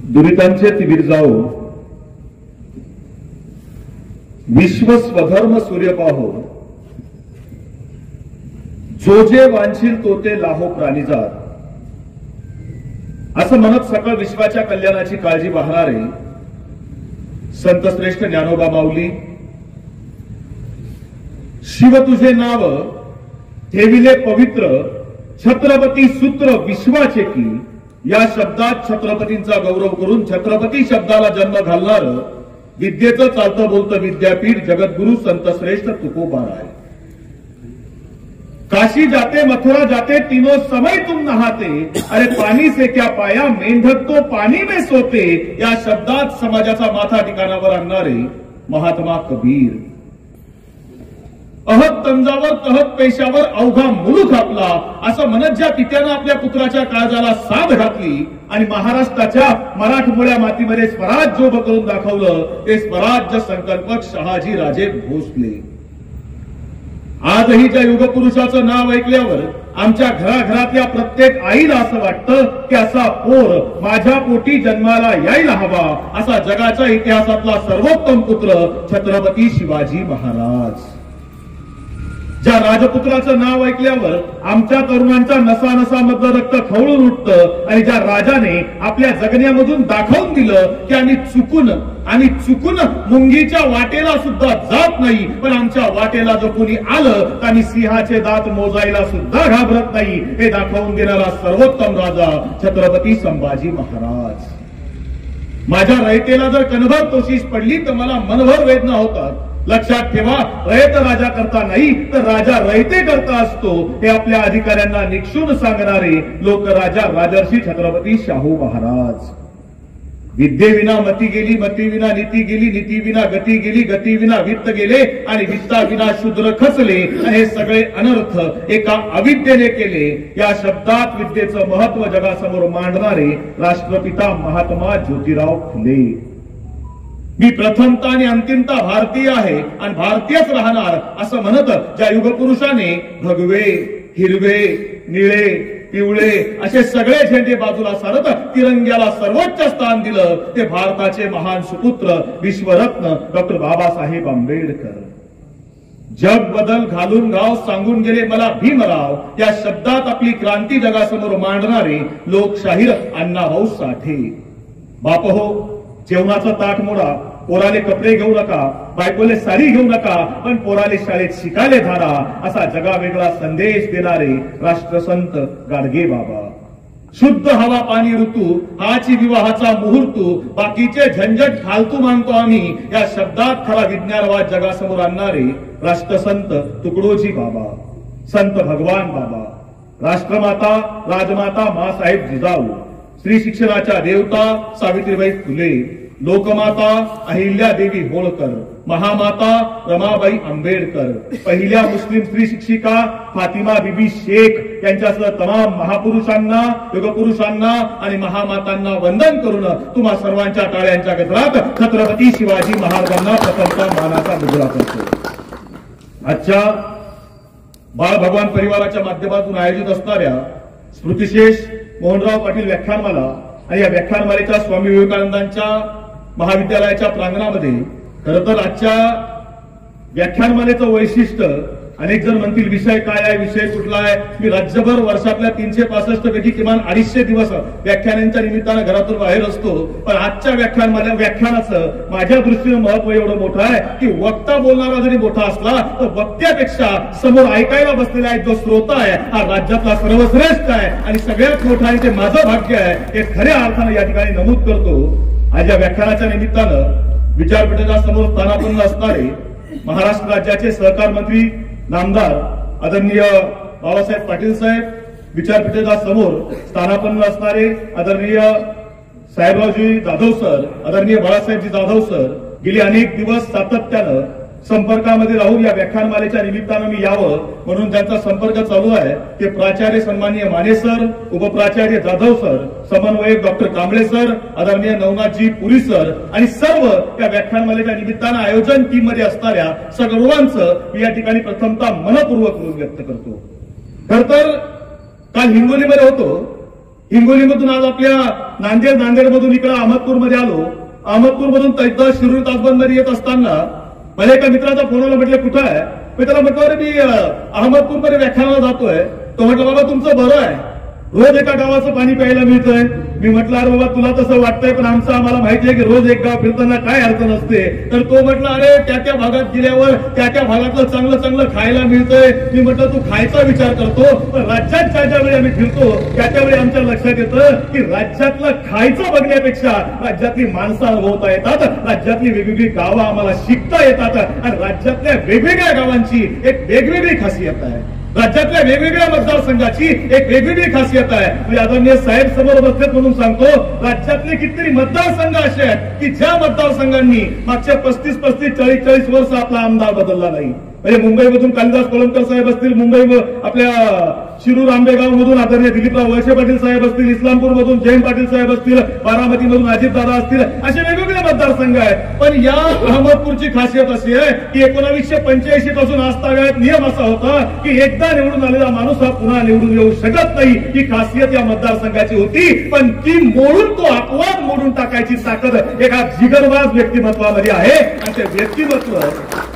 दुरितांचे तिबीर जाओ, विश्व स्वधर्म सूर्य पाहो, जो जे वांछील तो ते लाहो प्राणीजात, असं म्हणत सकळ विश्वाच्या कल्याणाची काळजी वाहणारे संत श्रेष्ठ ज्ञानोबा माऊली, शिव तुझे नाव ठेविले पवित्र, छत्रपती सूत्र विश्वाचे की, या शब्दात छत्रपतींचा गौरव करून छत्रपती शब्दाला जन्म घालणार विद्येचं चालतं बोलतं विद्यापीठ जगद्गुरु संत श्रेष्ठ तुकोबाराय। काशी जाते मथुरा जाते तीनों समय तुम नहाते, अरे पानी से क्या पाया मेंढक तो पानी में सोते, या शब्दात समाजाचा माथा ठिकाणावर आणणारे महात्मा कबीर। अहत तंजावर तहत पेशावर अवघा मुलूक आपला, असं म्हणत ज्या पित्यानं आपल्या पुत्राच्या काळजाला साथ घातली आणि महाराष्ट्राच्या मराठमोळ्या मातीमध्ये स्वराज्य उभं करून दाखवलं, ते स्वराज्य संकल्पक शहाजी राजे भोसले। आजही त्या युगपुरुषाचं नाव ऐकल्यावर आमच्या घराघरातल्या प्रत्येक आईला असं वाटतं की असा पोर माझ्या पोटी जन्माला यायला हवा, असा जगाच्या इतिहासातला सर्वोत्तम पुत्र छत्रपती शिवाजी महाराज। ज्या राजपुत्राचं नाव ऐकल्यावर आमच्या तरुणांच्या नसानसामधलं रक्त खवळून उठतं आणि ज्या राजाने आपल्या जगण्यामधून दाखवून दिलं की आम्ही चुकून मुंगीच्या वाटेला सुद्धा जात नाही, पण आमच्या वाटेला जो कोणी आलं तर आम्ही सिंहाचे दात मोजायला सुद्धा घाबरत नाही, हे दाखवून देणारा सर्वोत्तम राजा छत्रपती संभाजी महाराज। माझ्या रयतेला जर कणभर तोशीस पडली तर मला मनभर वेदना होतात। लक्षात ठेवा, रयत राजा करता नाही तर राजा रयते करता असतो, हे आपल्या अधिकाऱ्यांना निक्षून सांगणारे लोकराजा राजर्षी छत्रपती शाहू महाराज। विद्येविना मती गेली, मतीविना नीती गेली, नीतीविना गती गेली, गतीविना वित्त गेले आणि वित्ताविना शूद्र खचले, आणि हे सगळे अनर्थ एका अविद्येने केले। या शब्दात विद्येचं महत्व जगासमोर मांडणारे राष्ट्रपिता महात्मा ज्योतिराव फुले। मी प्रथमता आणि अंतिमता भारतीय आहे आणि भारतीयच राहणार, असं म्हणत ज्या युगपुरुषाने भगवे, हिरवे, निळे, पिवळे असे सगळे झेंडे बाजूला सारत तिरंग्याला सर्वोच्च स्थान दिलं, ते भारताचे महान सुपुत्र विश्वरत्न डॉक्टर बाबासाहेब आंबेडकर। जग बदल घालून गाव सांगून गेले मला भीमराव, या शब्दात आपली क्रांती जगासमोर मांडणारे लोकशाहीर अण्णाभाऊ साठे। बाप हो, जेवणाचा ताट मोडा, पोराले कपडे घेऊ नका, बायकोले साडी घेऊ नका, पण पोराले शाळेत शिकायले धाडा, असा जगावेगळा संदेश देणारे राष्ट्रसंत गाडगे बाबा। शुद्ध हवा पाणी ऋतू हाची विवाहाचा मुहूर्त, बाकीचे झंझट फालतू मानतो आम्ही, या शब्दात खरा विज्ञानवाद जगासमोर आणणारे राष्ट्रसंत तुकडोजी बाबा, संत भगवान बाबा, राष्ट्रमाता राजमाता मासाहेब जिजाऊ, स्त्री शिक्षणाच्या देवता सावित्रीबाई फुले, लोकमाता अहिल्यादेवी होळकर, महामाता रमाबाई आंबेडकर, पहिल्या मुस्लिम स्त्री शिक्षिका फातिमा बीबी शेख यांच्यासह तमाम महापुरुषांना, युगपुरुषांना आणि महामातांना वंदन करून तुम्हा सर्वांच्या टाळ्यांच्या गजरात छत्रपती शिवाजी महाराजांना प्रथमतः मानाचा मुजरा करतो। आजच्या बाळ भगवान परिवाराच्या माध्यमातून आयोजित असणाऱ्या स्मृतिशेष मोहनराव पाटील व्याख्यानमाला आणि या व्याख्यानमालेच्या स्वामी विवेकानंदांच्या महाविद्यालयाच्या प्रांगणामध्ये खरं तर आजच्या व्याख्यानमालेचं वैशिष्ट्य, अनेक जण म्हणतील विषय काय आहे, विषय कुठला आहे। मी राज्यभर वर्षातल्या 365 पैकी किमान 250 दिवस व्याख्यानांच्या निमित्तानं घरातून बाहेर असतो, पण आजच्या व्याख्यानाचं माझ्या दृष्टीनं महत्व एवढं मोठं आहे की वक्ता बोलणारा जरी मोठा असला तर वक्त्यापेक्षा समोर ऐकायला बसलेला आहे जो श्रोता आहे हा राज्यातला सर्वश्रेष्ठ आहे आणि सगळ्यात मोठा आहे, ते माझं भाग्य आहे, हे खऱ्या अर्थानं या ठिकाणी नमूद करतो। आज या व्याख्यानाच्या निमित्तानं विचारपीठाच्या समोर स्थानापन्न असणारे महाराष्ट्र राज्याचे सहकार मंत्री नामदार आदरणीय बाबासाहेब पाटील साहेब, विचारपीठाच्या समोर स्थानापन्न असणारे आदरणीय साहेबरावजी जाधव सर, आदरणीय बाळासाहेबजी जाधव सर, गेली अनेक दिवस सातत्यानं संपर्कामध्ये राहून या व्याख्यानमालेच्या निमित्तानं मी यावं म्हणून त्यांचा संपर्क चालू आहे, ते प्राचार्य सन्माननीय माने सर, उपप्राचार्य जाधव सर, समन्वयक डॉक्टर कांबळे सर, आदरणीय नवनाथजी पुरी सर आणि सर्व या व्याख्यानमालेच्या निमित्तानं आयोजन टीम मध्ये असणाऱ्या सर्वांचं मी या ठिकाणी प्रथमतः मनपूर्वक व्यक्त करतो। खर तर काल हिंगोलीमध्ये होतो, हिंगोलीमधून आज आपल्या नांदेडमधून इकडे अहमदपूरमध्ये आलो. अहमदपूरमधून शिरूर तासबंदमध्ये येत असताना माझ्या एका मित्राचा फोन आला. म्हटलं कुठं आहे? मी त्याला म्हटलं अरे मी अहमदपूरमध्ये व्याख्यानाला जातोय. तो म्हटलं बाबा तुमचं बरं आहे, रोज एका गावाचं पाणी प्यायला मिळतंय. मी म्हटलं अरे बाबा तुला तसं वाटतंय, पण आम्हाला माहिती आहे की रोज एक गाव फिरताना काय अर्थ नसते. तर तो म्हटलं अरे त्या भागात गेल्यावर त्या भागातलं चांगलं खायला मिळतंय. मी म्हटलं तू खायचा विचार करतो, पण राज्यात ज्या वेळी आम्ही फिरतो त्यावेळी आमच्या लक्षात येतं की राज्यातलं खायचं बघण्यापेक्षा राज्यातली माणसं अनुभवता येतात, राज्यातली वेगवेगळी गावं आम्हाला शिकता येतात आणि राज्यातल्या वेगवेगळ्या गावांची एक वेगवेगळी खासियत आहे. राज्यातल्या वेगवेगळ्या मतदारसंघाची एक वेगवेगळी खासियत आहे. म्हणजे आदरणीय साहेब समोर बसलेत म्हणून सांगतो, राज्यातले कितीतरी मतदारसंघ असे आहेत की ज्या मतदारसंघांनी मागच्या 35-40 वर्ष आपला आमदार बदलला नाही. म्हणजे मुंबईमधून कालिदास कोळंबकर साहेब असतील, मुंबई आपल्या शिरूर आंबेगाव मधून आदरणीय दिलीपराव वळसे पाटील साहेब असतील, इस्लामपूर मधून जयंत पाटील साहेब असतील, बारामतीमधून अजितदादा असतील, असे वेगवेगळे मतदारसंघ आहेत. पण या अहमदपूरची खासियत अशी आहे की 1985 पासून आजतागायत नियम असा होता की एकदा निवडून आलेला माणूस हा पुन्हा निवडून येऊ शकत नाही. ही खासियत या मतदारसंघाची होती, पण ती मोडून तो अपवाद मोडून टाकायची ताकद एका जिगरबाज व्यक्तिमत्वामध्ये आहे. आणि ते व्यक्तिमत्व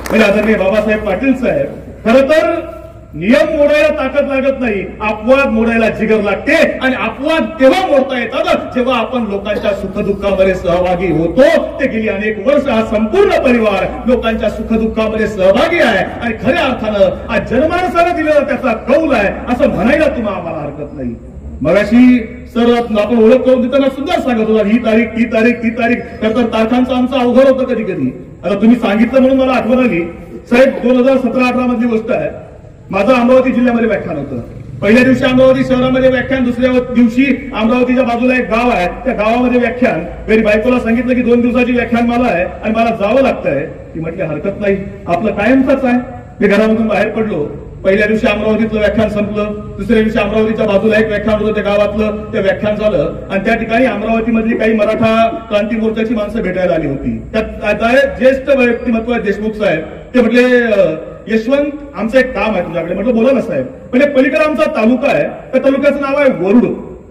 म्हणजे आदरणीय बाबासाहेब पाटील साहेब. खरं तर नियम मोडायला ताकद लागत नाही, अपवाद मोडायला जिगर लागते. आणि अपवाद तेव्हा मोडता येतात जेव्हा आपण लोकांच्या सुखदुःखामध्ये सहभागी होतो. ते गेली अनेक वर्ष हा संपूर्ण परिवार लोकांच्या सुखदुःखामध्ये सहभागी आहे आणि खऱ्या अर्थानं आज जनमानसाला दिलेला त्याचा कौल आहे असं म्हणायला तुम्हाला आम्हाला हरकत नाही. मगाशी सर आपण ओळख करून देताना सुद्धा सांगत होता ही तारीख. तर तारखांचं आमचं अवघड होतं कधी कधी. आता तुम्ही सांगितलं म्हणून मला आठवण आली. साहेब 2017-18 मधली गोष्ट आहे. माझं अमरावती जिल्ह्यामध्ये व्याख्यान होतं. पहिल्या दिवशी अमरावती शहरामध्ये व्याख्यान, दुसऱ्या दिवशी अमरावतीच्या बाजूला एक गाव आहे त्या गावामध्ये व्याख्यान. घरी बायकोला सांगितलं की 2 दिवसाची व्याख्यानमाला आहे आणि मला जावं लागतंय. ती म्हटली हरकत नाही, आपलं कायमचंच आहे. मी घरामधून बाहेर पडलो. पहिल्या दिवशी अमरावतीतलं व्याख्यान संपलं. दुसऱ्या दिवशी अमरावतीच्या बाजूला एक व्याख्यान होतं त्या गावातलं, ते व्याख्यान झालं आणि त्या ठिकाणी अमरावतीमधली काही मराठा क्रांती मोर्चाची माणसं भेटायला आली होती. त्यात ज्येष्ठ व्यक्तिमत्व देशमुख साहेब ते म्हटले यशवंत आमचं एक काम आहे तुझ्याकडे. म्हटलं बोला ना साहेब. म्हणजे पलीकडे आमचा तालुका आहे, त्या तालुक्याचं नाव आहे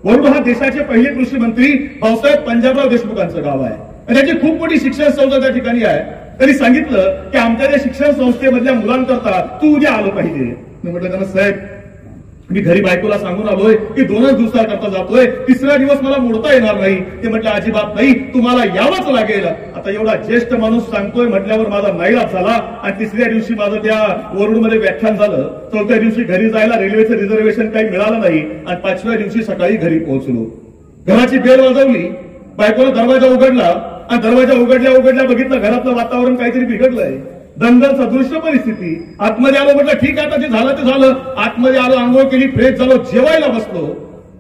वरुड हा देशाचे पहिले कृषी मंत्री भाऊसाहेब पंजाबराव देशमुखांचं गाव आहे आणि त्याची खूप मोठी शिक्षण संस्था त्या ठिकाणी आहे. त्यांनी सांगितलं की आमच्या त्या शिक्षण संस्थेमधल्या मुलांकरता तू उद्या आलं पाहिजे. मी म्हटलं त्यांना साहेब मी घरी बायकोला सांगून आलोय की 2च दिवसाकरता जातोय, 3रा दिवस मला मोडता येणार नाही. ते म्हटलं अजिबात नाही, तुम्हाला यावंच लागेल. आता एवढा ज्येष्ठ माणूस सांगतोय म्हटल्यावर माझा नाईलाज झाला आणि 3ऱ्या दिवशी माझं त्या वरुडमध्ये व्याख्यान झालं. 4थ्या दिवशी घरी जायला रेल्वेचं रिझर्वेशन काही मिळालं नाही आणि 5व्या दिवशी सकाळी घरी पोहोचलो. घराची बेल वाजवली, बायकोला दरवाजा उघडला आणि दरवाजा उघडल्या बघितलं घरातलं वातावरण काहीतरी बिघडलंय. दंगल सदृश्य परिस्थिती. आतमध्ये आलो, म्हटलं ठीक आहे आता जे झालं ते झालं. आतमध्ये आलो, आंघोळ केली, फ्रेश झालो, जेवायला बसलो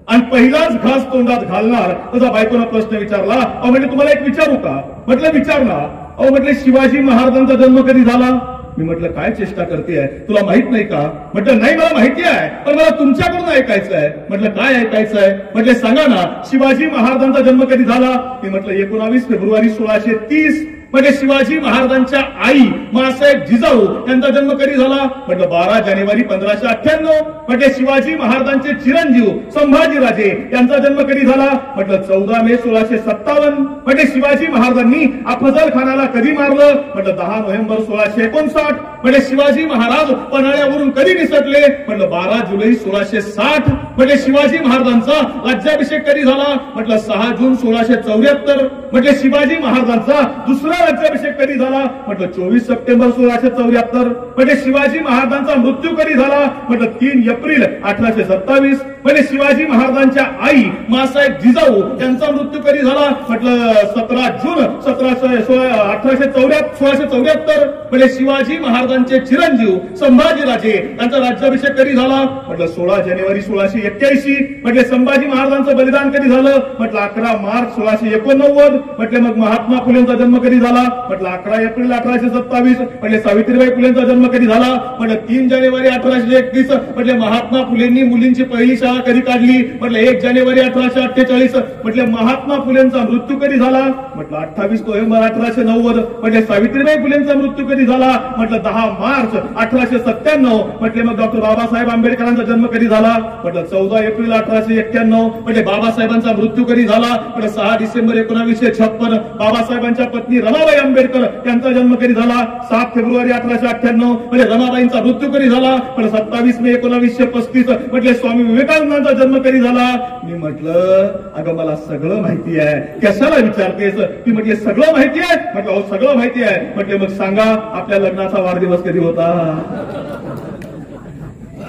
आणि पहिलाच घास तोंडात घालणार तसा बायकोनं प्रश्न विचारला. अहो म्हणजे तुम्हाला एक विचारू का? म्हटलं विचार ना. अहो म्हटलं शिवाजी महाराजांचा जन्म कधी झाला? मी म्हटलं काय चेष्टा करतेय, तुला माहित नाही का? म्हटलं नाही मला माहिती आहे, पण मला तुमच्याकडून ऐकायचं आहे. म्हटलं काय ऐकायचं आहे? म्हटलं सांगा ना शिवाजी महाराजांचा जन्म कधी झाला? मी म्हटलं 19 फेब्रुवारी 1630. म्हणजे शिवाजी महाराजांच्या आई मासाहेब जिजाऊ यांचा जन्म कधी झाला? म्हटलं 12 जानेवारी 1598. म्हणजे शिवाजी महाराजांचे चिरंजीव संभाजीराजे यांचा जन्म कधी झाला? म्हटलं 14 मे 1657. म्हणजे शिवाजी महाराजांनी अफजल खानाला कधी मारलं? म्हटलं 10 नोव्हेंबर 1659. म्हणजे शिवाजी महाराज पन्हाळ्यावरून कधी निसटले? म्हटलं 12 जुलै 1660. म्हणजे शिवाजी महाराजांचा राज्याभिषेक कधी झाला? म्हटलं 6 जून 1674. म्हणजे शिवाजी महाराजांचा दुसरा राज्याभिषेक कधी झाला? म्हटलं 24 सप्टेंबर 1674. म्हणजे शिवाजी महाराजांचा मृत्यू कधी झाला? म्हटलं 3 एप्रिल 1827. म्हणजे शिवाजी महाराजांच्या आई मासाहेब जिजाऊ यांचा मृत्यू कधी झाला? म्हटलं 17 जून 1674. म्हणजे शिवाजी महाराजांचे चिरंजीव संभाजीराजे यांचा राज्याभिषेक कधी झाला? म्हटलं 16 जानेवारी 1681. म्हणजे संभाजी महाराजांचं बलिदान कधी झालं? म्हटलं 11 मार्च 1689. म्हटलं मग महात्मा फुलेंचा जन्म कधी झाला? झाला? म्हटलं 11 एप्रिल 1827. म्हटले सावित्रीबाई फुलेंचा जन्म कधी झाला? म्हटलं 3 जानेवारी 1831. म्हटले महात्मा फुलेंनी मुलींची पहिली शाळा कधी काढली? म्हटलं 1 जानेवारी 1848. म्हटले महात्मा फुलेंचा मृत्यू कधी झाला? म्हटलं 28 नोव्हेंबर 1890. म्हटले सावित्रीबाई फुलेंचा मृत्यू कधी झाला? म्हटलं 10 मार्च 1897. म्हटले मग डॉक्टर बाबासाहेब आंबेडकरांचा जन्म कधी झाला? म्हटलं 14 एप्रिल 1891. म्हणजे बाबासाहेबांचा मृत्यू कधी झाला? म्हटलं 6 डिसेंबर 1956. बाबासाहेबांच्या पत्नी रमाबाई आंबेडकर यांचा जन्म कधी झाला? 7 फेब्रुवारी 1898. म्हणजे रमाबाईंचा मृत्यू कधी झाला? म्हटलं 27 मे 1935. म्हटले स्वामी विवेकानंदांचा जन्म कधी झाला? मी म्हटलं अगं मला सगळं माहिती आहे, कशाला विचारतेस? ती म्हटले सगळं माहिती आहे? म्हटलं हो सगळं माहिती आहे. म्हटले मग सांगा आपल्या लग्नाचा वाढदिवस कधी होता?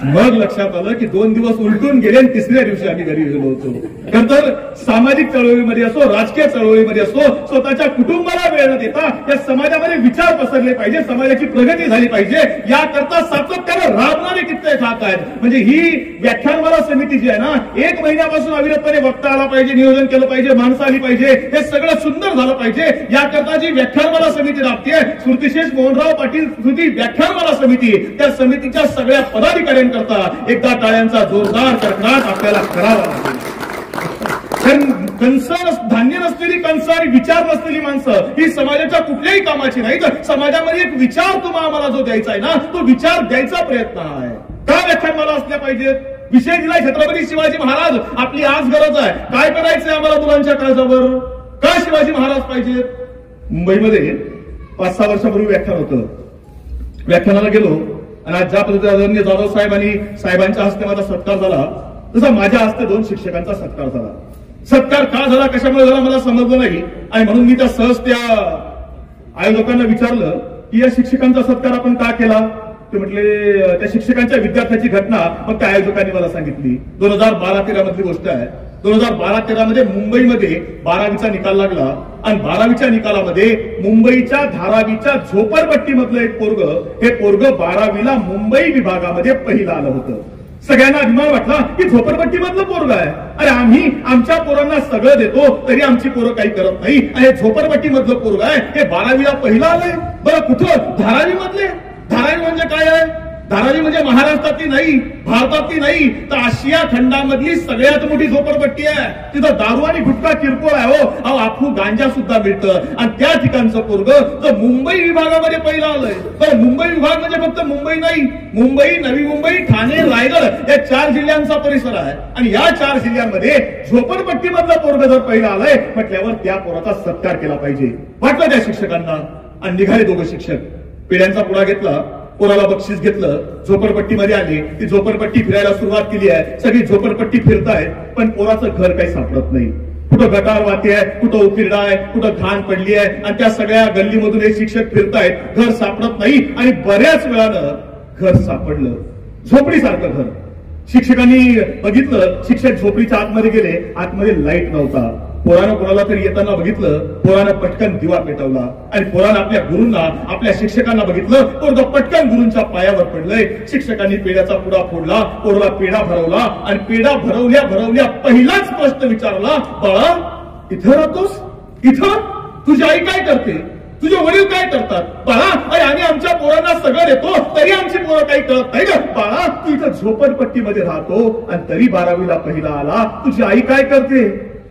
मग लक्षात आलं की 2 दिवस उलटून गेले आणि 3ऱ्या दिवशी आम्ही घरी गेलो होतो. तर सामाजिक चळवळीमध्ये असो, राजकीय चळवळीमध्ये असो, स्वतःच्या कुटुंबाला वेळ न देता या समाजामध्ये विचार पसरले पाहिजे, समाजाची प्रगती झाली पाहिजे, याकरता सातत्यानं राबणारे कित्येक हात आहेत. म्हणजे ही व्याख्यानमाला समिती जी आहे ना, 1 महिन्यापासून अविरतपणे वक्ता आला पाहिजे, नियोजन केलं पाहिजे, माणसं आली पाहिजे, हे सगळं सुंदर झालं पाहिजे. याकरता जी व्याख्यानमाला समिती राबते, स्मृतिशेष मोहनराव पाटील स्मृती व्याख्यानमाला समिती, त्या समितीच्या सगळ्या पदाधिकाऱ्यांनी करता एकदा टाळ्यांचा जोरदार कडकडाट आपल्याला करावा लागेल. धान्य नसलेली कणसं आणि विचार नसलेली माणसं ही समाजाच्या कुठल्याही कामाची नाही. तर समाजामध्ये एक विचार आम्हाला जो द्यायचा आहे ना, तो विचार द्यायचा प्रयत्न आहे. का व्याख्यानमाला असल्या पाहिजेत? विषय दिलाय छत्रपती शिवाजी महाराज आपली आज गरज आहे. काय करायचंय आम्हाला मुलांच्या काळजावर? का शिवाजी महाराज पाहिजेत? मुंबईमध्ये 5-6 वर्षापूर्वी व्याख्यान होतं. व्याख्यानाला गेलो आणि आज ज्या पद्धतीने आदरणीय जाधव साहेब आणि साहेबांच्या हस्ते माझा सत्कार झाला, तसा माझ्या हस्ते 2 शिक्षकांचा सत्कार झाला. सत्कार का झाला, कशामुळे झाला मला समजलं नाही. आणि म्हणून मी त्या सहज त्या आयोजकांना विचारलं की या शिक्षकांचा सत्कार आपण का केला? ते म्हटले त्या शिक्षकांच्या विद्यार्थ्याची घटना मग त्या आयोजकांनी मला सांगितली. 2012-13 मधली गोष्ट आहे. 2012-13 मध्ये मुंबईमध्ये 12वीचा निकाल लागला आणि 12वीच्या निकालामध्ये मुंबईच्या धारावीच्या झोपडपट्टी मधलं एक पोरग, हे पोरग 12वीला मुंबई विभागामध्ये पहिलं आलं होतं. सगळ्यांना अभिमान वाटला की झोपडपट्टी मधलं पोरग आहे. अरे आम्ही आमच्या पोरांना सगळं देतो तरी आमची पोरं काही करत नाही, आणि हे झोपडपट्टी मधलं पोरग आहे हे 12वीला पहिलं आलंय. बरं कुठं? धारावी मधले. धारावी म्हणजे काय आहे? धारावी म्हणजे महाराष्ट्रातली नाही, भारतातली नाही, तर आशिया खंडामधली सगळ्यात मोठी झोपडपट्टी आहे. तिथं दारू आणि गुटखा किरकोळ आहे. हो अफू गांजा सुद्धा मिळतं. आणि त्या ठिकाणचं पोरग तर मुंबई विभागामध्ये पहिलं आलंय. तर मुंबई विभाग म्हणजे फक्त मुंबई नाही, मुंबई, नवी मुंबई, ठाणे, रायगड या 4 जिल्ह्यांचा परिसर आहे. आणि या 4 जिल्ह्यांमध्ये झोपडपट्टी मधलं पोरग जर पहिलं आलंय म्हटल्यावर त्या पोराचा सत्कार केला पाहिजे वाटलं त्या शिक्षकांना. आणि निघाले 2 शिक्षक. पेढ्यांचा पुडा घेतला, पोराला बक्षीस घेतलं, झोपडपट्टीमध्ये आले. ती झोपडपट्टी फिरायला सुरुवात केली आहे. सगळी झोपडपट्टी फिरतायत पण पोराचं घर काही सापडत नाही. कुठं गटार वाहते आहे, कुठं उकिरडा आहे, कुठं घाण पडली आहे. आणि त्या सगळ्या गल्लीमधून हे शिक्षक फिरतायत, घर सापडत नाही. आणि बऱ्याच वेळानं घर सापडलं, झोपडीसारखं घर. शिक्षकांनी बघितलं, शिक्षक झोपडीच्या आतमध्ये गेले, आतमध्ये लाईट नव्हता. पोरानं कोणाला तरी येताना बघितलं, पोरानं पटकन दिवा पेटवला. आणि पोरानं आपल्या गुरूंना, आपल्या शिक्षकांना बघितलं, पोरग पटकन गुरूंच्या पायावर पडलंय. शिक्षकांनी पेढ्याचा पुडा फोडला, पोराला पेढा भरवला. आणि पेढा भरवल्या भरवल्या पहिलाच प्रश्न विचारला, बाळा इथं राहतोस? इथं तुझी आई काय करते? तुझे वडील काय करतात? बाळा अरे आम्ही आमच्या पोरांना सगळं देतो तरी आमची पोरं काही कळत नाही का? बाळा तू इथं झोपडपट्टीमध्ये राहतो आणि तरी 12वीला पहिला आला, तुझी आई काय करते?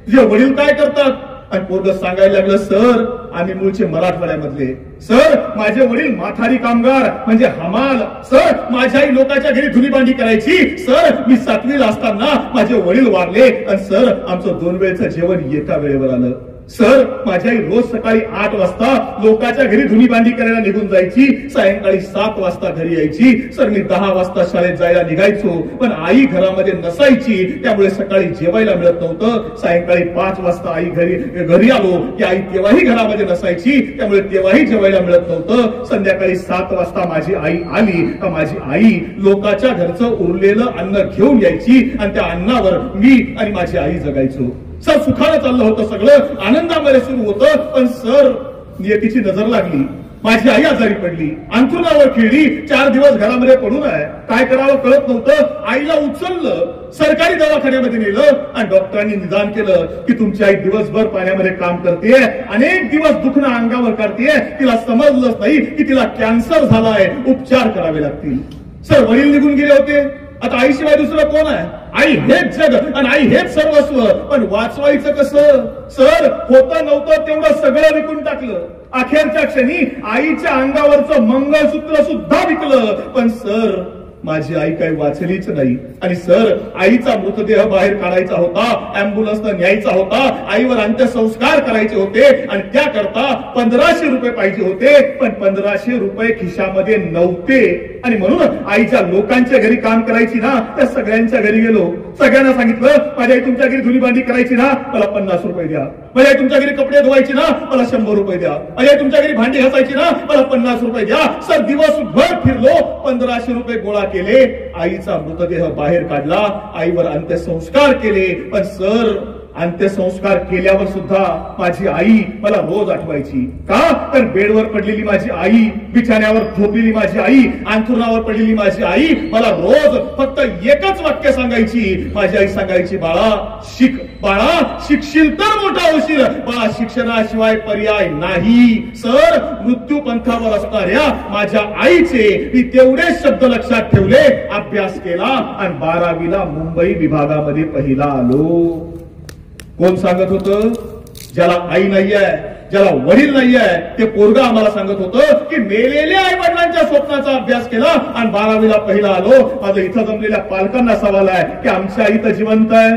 तुझे वडील काय करतात? आणि पोरग सांगायला लागलं, सर आम्ही मूळचे मराठवाड्यामधले. सर माझे वडील माथारी कामगार म्हणजे हमाल. सर माझी आई लोकांच्या घरी धुनी भांडी करायची. सर मी 7वीला असताना माझे वडील वारले. आणि सर आमचं 2 वेळचं जेवण एका वेळेवर आलं. सर माझी आई रोज सकाळी 8 वाजता लोकांच्या घरी धुनी भांडी करायला निघून जायची, सायंकाळी 7 वाजता घरी यायची. सर मी 10 वाजता शाळेत जायला निघायचो पण आई घरामध्ये नसायची, त्यामुळे सकाळी जेवायला मिळत नव्हतं. सायंकाळी 5 वाजता आई घरी आलो की आई तेव्हाही घरामध्ये नसायची, त्यामुळे तेव्हाही जेवायला मिळत नव्हतं. संध्याकाळी 7 वाजता माझी आई आली का माझी आई लोकांच्या घरचं उरलेलं अन्न घेऊन यायची आणि त्या अन्नावर मी आणि माझी आई जगायचो. सर सुखानं चाललं होतं, सगळं आनंदामध्ये सुरू होतं. पण सर नियतीची नजर लागली माझी आई आजारी पडली, अंथरुणावर खिळली, 4 दिवस घरामध्ये पडून आहे. काय करावं कळत नव्हतं. आईला उचललं, सरकारी दवाखान्यामध्ये नेलं आणि डॉक्टरांनी निदान केलं की तुमची आई दिवसभर पाण्यामध्ये काम करते, अनेक दिवस दुखणं अंगावर काढते, तिला समजलंच नाही की तिला कॅन्सर झालाय, उपचार करावे लागतील. सर, वडील निघून गेले होते. आता आईशिवाय दुसरं कोण आहे? आई हेच जग आणि आई हेच सर्वस्व. पण वाचवायचं कसं? सर, होतं नव्हतं तेवढं सगळं विकून टाकलं. अखेरच्या क्षणी आईच्या अंगावरचं मंगळसूत्र सुद्धा विकलं. पण सर, माझी आई काही वाचलीच नाही. आणि सर, आईचा मृतदेह बाहेर काढायचा होता, अँब्युलन्सनं न्यायचा होता, आईवर अंत्यसंस्कार करायचे होते आणि त्याकरता 1500 रुपये पाहिजे होते. पण 1500 रुपये खिशामध्ये नव्हते. आणि म्हणून आईच्या लोकांच्या घरी काम करायची ना, त्या सगळ्यांच्या घरी गेलो. सगळ्यांना सांगितलं, माझी आई तुमच्या घरी धुणी भांडी करायची ना, मला 50 रुपये द्या. माझी आई तुमच्या घरी कपडे धुवायची ना, मला 100 रुपये द्या. माझी आई तुमच्या घरी भांडी घासायची ना, मला 50 रुपये द्या. सर, दिवसभर फिरलो, 1500 रुपये गोळा केले, आईचा मृतदेह बाहेर काढला, आईवर अंत्यसंस्कार केले. पण सर, अंत्यसंस्कार केल्यावर सुद्धा माझी आई मला रोज आठवायची. का? तर बेडवर पडलेली माझी आई, बिछाण्यावर झोपलेली माझी आई, अंथरुणावर पडलेली माझी आई मला रोज फक्त एकच वाक्य सांगायची. माझी आई सांगायची, बाळा शिक, बाळा शिकशील तर मोठा होशील, बाळा शिक्षणाशिवाय पर्याय नाही. सर, मृत्यू पंथावर असणाऱ्या माझ्या आईचे मी तेवढेच शब्द लक्षात ठेवले, अभ्यास केला आणि 12वीला मुंबई विभागामध्ये पहिला आलो. कोण सांगत होतं? ज्याला आई नाहीये, ज्याला वडील नाहीये, ते पोरगा आम्हाला सांगत होतं की मेलेल्या आई वडिलांच्या स्वप्नाचा अभ्यास केला आणि 12वीला पहिला आलो. माझं इथं जमलेल्या पालकांना सवाल आहे की आमची आई तर जिवंत आहे,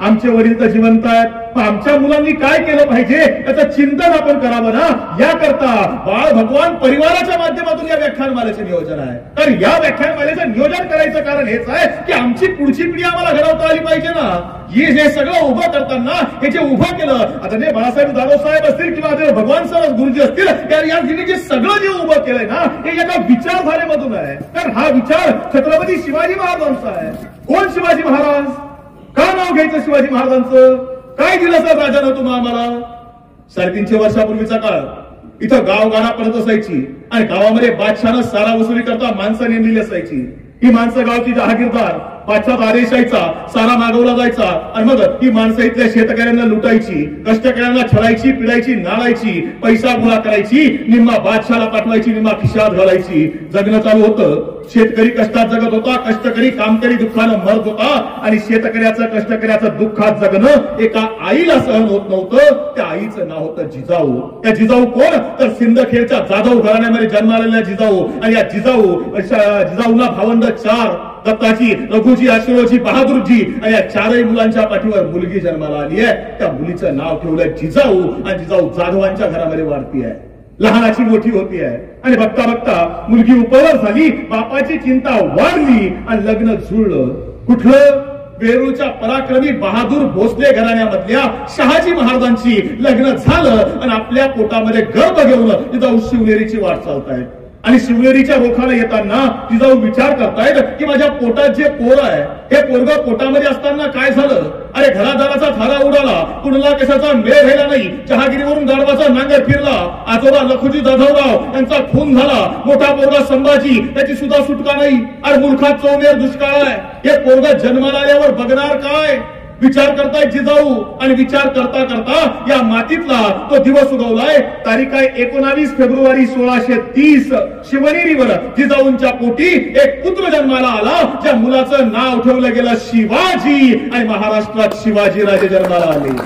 आमचे वडील तर जिवंत आहेत, आमच्या मुलांनी काय केलं पाहिजे याचं चिंतन आपण करावं ना. याकरता बाळ भगवान परिवाराच्या माध्यमातून या व्याख्यानमालेचे नियोजन आहे. तर या व्याख्यानमालेचं नियोजन करायचं कारण हेच आहे की आमची पुढची पिढी आम्हाला घडवता आली पाहिजे ना. हे सगळं उभं करताना हे जे उभं केलं, आता ते बाळासाहेब जाधव साहेब असतील किंवा भगवान सर गुरुजी असतील, या जे सगळं जे उभं केलंय ना, हे एका विचारधारेमधून आहे. तर हा विचार छत्रपती शिवाजी महाराजांचा आहे. कोण शिवाजी महाराज? का नाव घ्यायचं शिवाजी महाराजांचं? काय दिलं सर राजानं तुम्हा आम्हाला? 350 वर्षापूर्वीचा काळ. इथं गावगाडा पडत असायची आणि गावामध्ये बादशाहनं सारा वसुली करता माणसं नेमलेली असायची. ही माणसं गावची जहागीरदार, बादशाह आदेश यायचा, सारा मागवला जायचा आणि मग ही माणसं इथल्या शेतकऱ्यांना लुटायची, कष्टकऱ्यांना छळायची, पिडायची, नाळायची, पैसा गोळा करायची, निम्मा बादशाहला पाठवायची, निम्मा खिशात घालायची. जगणं चालू होतं. शेतकरी कष्टात जगत होता, कष्टकरी कामकरी दुःखानं मरत होता आणि शेतकऱ्याचं कष्टकऱ्याचं दुःखात जगणं एका आईला सहन होत नव्हतं. त्या आईचं नाव होतं जिजाऊ. त्या जिजाऊ कोण? तर सिंदखेडच्या जाधव घराण्यामध्ये जन्मालेल्या जिजाऊ. आणि या जिजाऊना भावंड 4, दत्ताजी, रघुजी, आशिरोजी, बहादूरजी, आणि या 4ही मुलांच्या पाठीवर मुलगी जन्माला आली आहे. त्या मुलीचं नाव ठेवलं जिजाऊ आणि जिजाऊ जाधवांच्या घरामध्ये वाढती आहे, लहानाची मोठी होती आहे. आणि बघता बघता मुलगी उपवर झाली, बापाची चिंता वाढली आणि लग्न जुळलं. कुठलं? वेरूळच्या पराक्रमी बहादूर भोसले घराण्यामधल्या शहाजी महाराजांची लग्न झालं आणि आपल्या पोटामध्ये गर्भ घेऊन जिजाऊ शिवनेरीची वाट चालतायत. आणि शिवनेरीच्या रोखाला येताना जिजाऊ विचार करतायत की माझ्या पोटात जे पोर आहे, हे पोरग पोटामध्ये असताना काय झालं? अरे घरादाराचा थारा उडाला, कुणाला कशाचा मेळ राहिला नाही, जहागिरीवरून गाढवाचा नांगर फिरला, आजोबा लखुजी जाधवराव यांचा खून झाला, मोठा पोरगा संभाजी त्याची सुद्धा सुटका नाही. अरे मुलखात चौमेर दुष्काळ आहे, हे पोरग जन्माला आल्यावर बघणार काय? विचार करताय जिजाऊ. आणि विचार करता करता या मातीतला तो दिवस उगवलाय. तारीख आहे 19 फेब्रुवारी 1630. शिवनेरीवर जिजाऊंच्या पोटी एक पुत्र जन्माला आला, ज्या मुलाचं नाव ठेवलं गेलं शिवाजी. आणि महाराष्ट्रात शिवाजी राजे जन्माला आले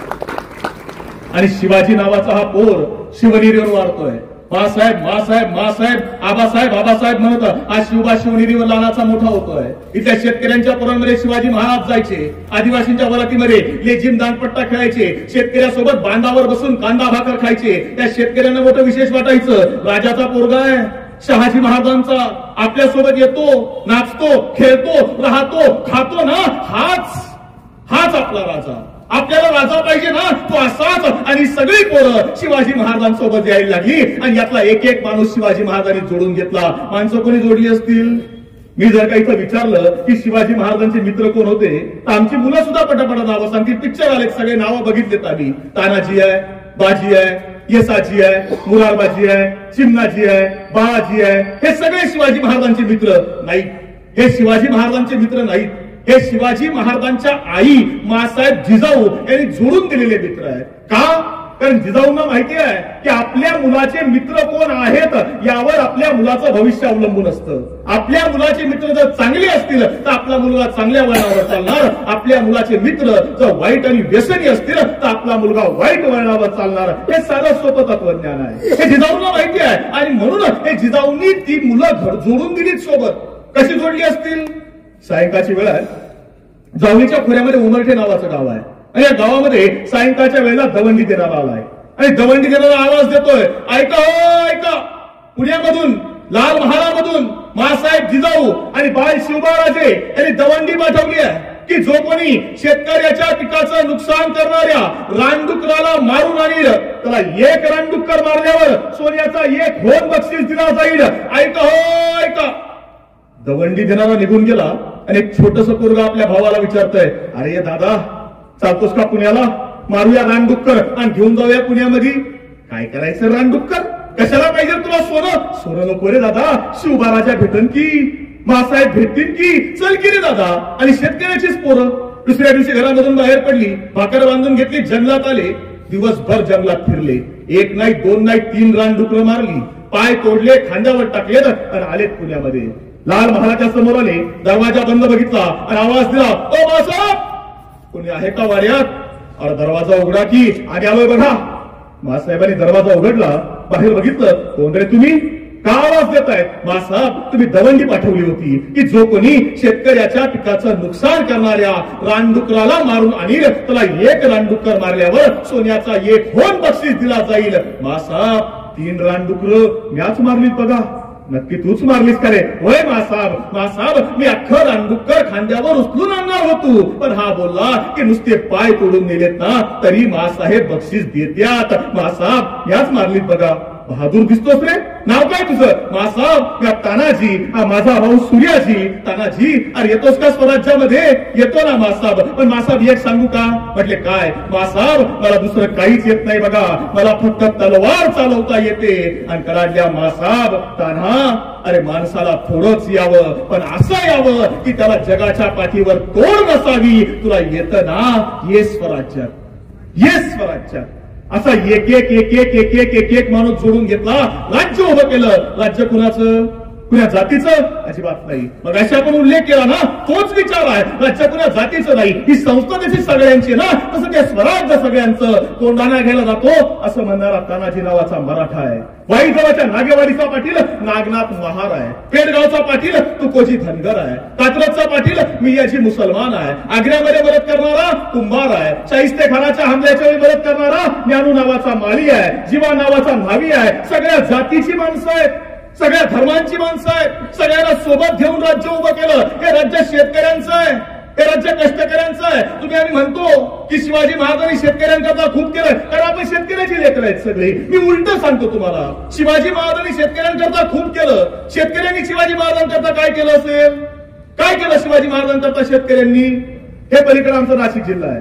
आणि शिवाजी नावाचा हा पोर शिवनेरीवर वाढतोय. मासाहेब मासाहेब मासाहेब, आबासाहेब आबासाहेब म्हणत आज शिवबा शिवनेरीवर लहानाचा मोठा होतोय. इथल्या शेतकऱ्यांच्या पोरांमध्ये शिवाजी महाराज जायचे, आदिवासींच्या वरातीमध्ये लेझिम दांडपट्टा खेळायचे, शेतकऱ्यासोबत बांधावर बसून कांदा भाकर खायचे. त्या शेतकऱ्यांना मोठं विशेष वाटायचं, राजाचा पोरगा आहे शहाजी महाराजांचा, आपल्या सोबत येतो, नाचतो, खेळतो, राहतो, खातो ना, हाच आपला राजा. आपल्याला राजा पाहिजे ना, तो असाच. आणि सगळी पोरं शिवाजी महाराजांसोबत यायला लागली आणि यातला एक माणूस शिवाजी महाराजांनी जोडून घेतला. माणसं कोणी जोडली असतील? मी जर का इथं विचारलं की शिवाजी महाराजांचे मित्र कोण होते, तर आमची मुलं सुद्धा पटापटा नावं सांगतील. पिक्चर आले, सगळे नावं बघितलेत आम्ही. तानाजी आहे, बाजी आहे, येसाजी आहे, मुरारबाजी आहे, चिमणाजी आहे, बाळाजी आहे, हे सगळे शिवाजी महाराजांचे मित्र नाहीत. हे शिवाजी महाराजांचे मित्र नाहीत. हे शिवाजी महाराजांच्या आई मासाहेब जिजाऊ यांनी जोडून दिलेले मित्र आहेत. का? कारण जिजाऊंना माहिती आहे की आपल्या मुलाचे मित्र कोण आहेत यावर आपल्या मुलाचं भविष्य अवलंबून असतं. आपल्या मुलाचे मित्र जर चांगले असतील तर आपला मुलगा चांगल्या वळणावर चालणार. आपल्या मुलाचे मित्र जर वाईट आणि व्यसनी असतील तर आपला मुलगा वाईट वळणावर चालणार. हे साधं सोपं तत्वज्ञान आहे. हे जिजाऊंना माहिती आहे आणि म्हणून हे जिजाऊंनी ती मुलं घर जोडून दिलीत सोबत. कशी जोडली असतील? सायंकाळची वेळ आहे. जावळीच्या खोऱ्यामध्ये उमरठे नावाचं गाव आहे आणि या गावामध्ये सायंकाळच्या वेळेला दवंडी देणारा आलाय आणि दवंडी देणारा आवाज देतोय, ऐका हो ऐका, पुण्यामधून लाल महालामधून मासाहेब जिजाऊ आणि बाळ शिवबाराजे यांनी दवंडी पाठवली आहे की जो कोणी शेतकऱ्याच्या पिकाचं नुकसान करणाऱ्या रानडुकराला मारून आणील त्याला एक रानडुक्कर मारल्यावर सोन्याचा एक होम बक्षीस दिला जाईल. ऐका हो ऐका. दवंडी देणारा निघून गेला आणि एक छोटस पोरगा आपल्या भावाला विचारतोय, अरे दादा चालतोस का पुण्याला? मारूया रानडुक्कर आणि घेऊन जाऊया पुण्यामध्ये. काय करायचं रानडुक्कर? कशाला पाहिजे तुला सोनं? सोनं नको रे दादा, शिवबाराच्या भेटन की, मासाहेब भेटतील की, चल की रे दादा. आणि शेतकऱ्याचीच पोरं दुसऱ्या दिवशी घरामधून बाहेर पडली, भाकर बांधून घेतली, जंगलात आले. दिवसभर जंगलात फिरले. एक नाही, दोन नाही, 3 रानडुकरं मारली, पाय तोडले, खांद्यावर टाकलेत आणि आलेत पुण्यामध्ये. लाल महालाच्या समोर आले, दरवाजा बंद बघितला आणि आवाज दिला, ओ मासाहेब कोणी आहे का वाड्यात? अरे दरवाजा उघडा की, आणि आलोय बघा. मासाहेबांनी दरवाजा उघडला, बाहेर बघितलं, कोण रे तुम्ही? का आवाज देताय? मासाहेब तुम्ही दवंडी पाठवली होती की जो कोणी शेतकऱ्याच्या पिकाचं नुकसान करणाऱ्या रानडुकराला मारून आणील त्याला एक रानडुक्कर मारल्यावर सोन्याचा एक होम बक्षीस दिला जाईल. मासाहेब 3 रानडुकर म्याच मारली बघा. नक्की तूच मारलीस का रे? होय मासाहेब. मासाहेब मी अख्खं रानडुक्कर खांद्यावर उचलून आणणार होतो, पण हा बोलला की नुसते पाय तोडून नेलेत ना तरी मासाहेब बक्षीस देत्यात. मासाहेब याच मारलीत बघा. बहादूर दिसतोस रे. नाव काय तुझं? मासाहेब मी तानाजी, हा माझा भाऊ सूर्याजी. तानाजी अरे येतोस का स्वराज्यामध्ये? येतो ना मासाहेब. पण मासाहेब एक सांगू का? म्हटले काय? मासाहेब मला दुसरं काहीच येत नाही बघा, मला फक्त तलवार चालवता येते. आणि कडाडल्या मासाहेब तान्हा अरे माणसाला थोडंच यावं पण असं यावं की त्याला जगाच्या पाठीवर तोड नसावी. तुला येतं ना? ये स्वराज्यात, ये स्वराज्यात. असा एक एक एक एक एक एक एक एक माणूस जोडून घेतला, राज्य उभं केलं. राज्य कुणाचं? कुण्या जातीचं? अजिबात नाही. मग अशा आपण उल्लेख केला ना, तोच विचार आहे. राज्य कुण्या जातीचं नाही, ही संस्था त्याची सगळ्यांची ना, तसं ते स्वराज्य सगळ्यांचं. तोंडाना घ्यायला जातो असं म्हणणारा तानाजी नावाचा मराठा आहे. वाईजवळच्या नागेवाडीचा पाटील नागनाथ महार आहे. पेडगावचा पाटील तुकोजी धनगर आहे. कात्रजचा पाटील मियाजी मुसलमान आहे. आग्र्यामध्ये मदत करणारा कुंभार आहे. शाहिस्ते खानाच्या हमल्याच्या वेळी मदत करणारा ज्ञानू नावाचा माळी आहे. जीवा नावाचा न्हावी आहे. सगळ्या जातीची माणसं आहेत, सगळ्या धर्मांची माणसं आहेत. सगळ्यांना सोबत घेऊन राज्य उभं केलं. हे राज्य शेतकऱ्यांचं आहे, हे राज्य कष्टकऱ्यांचं आहे. तुम्ही आम्ही म्हणतो की शिवाजी महाराजांनी शेतकऱ्यांकरता खूप केलं, कारण आपण शेतकऱ्याची लेकरं आहेत सगळे. मी उलट सांगतो तुम्हाला, शिवाजी महाराजांनी शेतकऱ्यांकरता खूप केलं. शेतकऱ्यांनी शिवाजी महाराजांकरता काय केलं असेल? काय केलं शिवाजी महाराजांकरता शेतकऱ्यांनी? हे पलीकडे आमचा नाशिक जिल्हा आहे.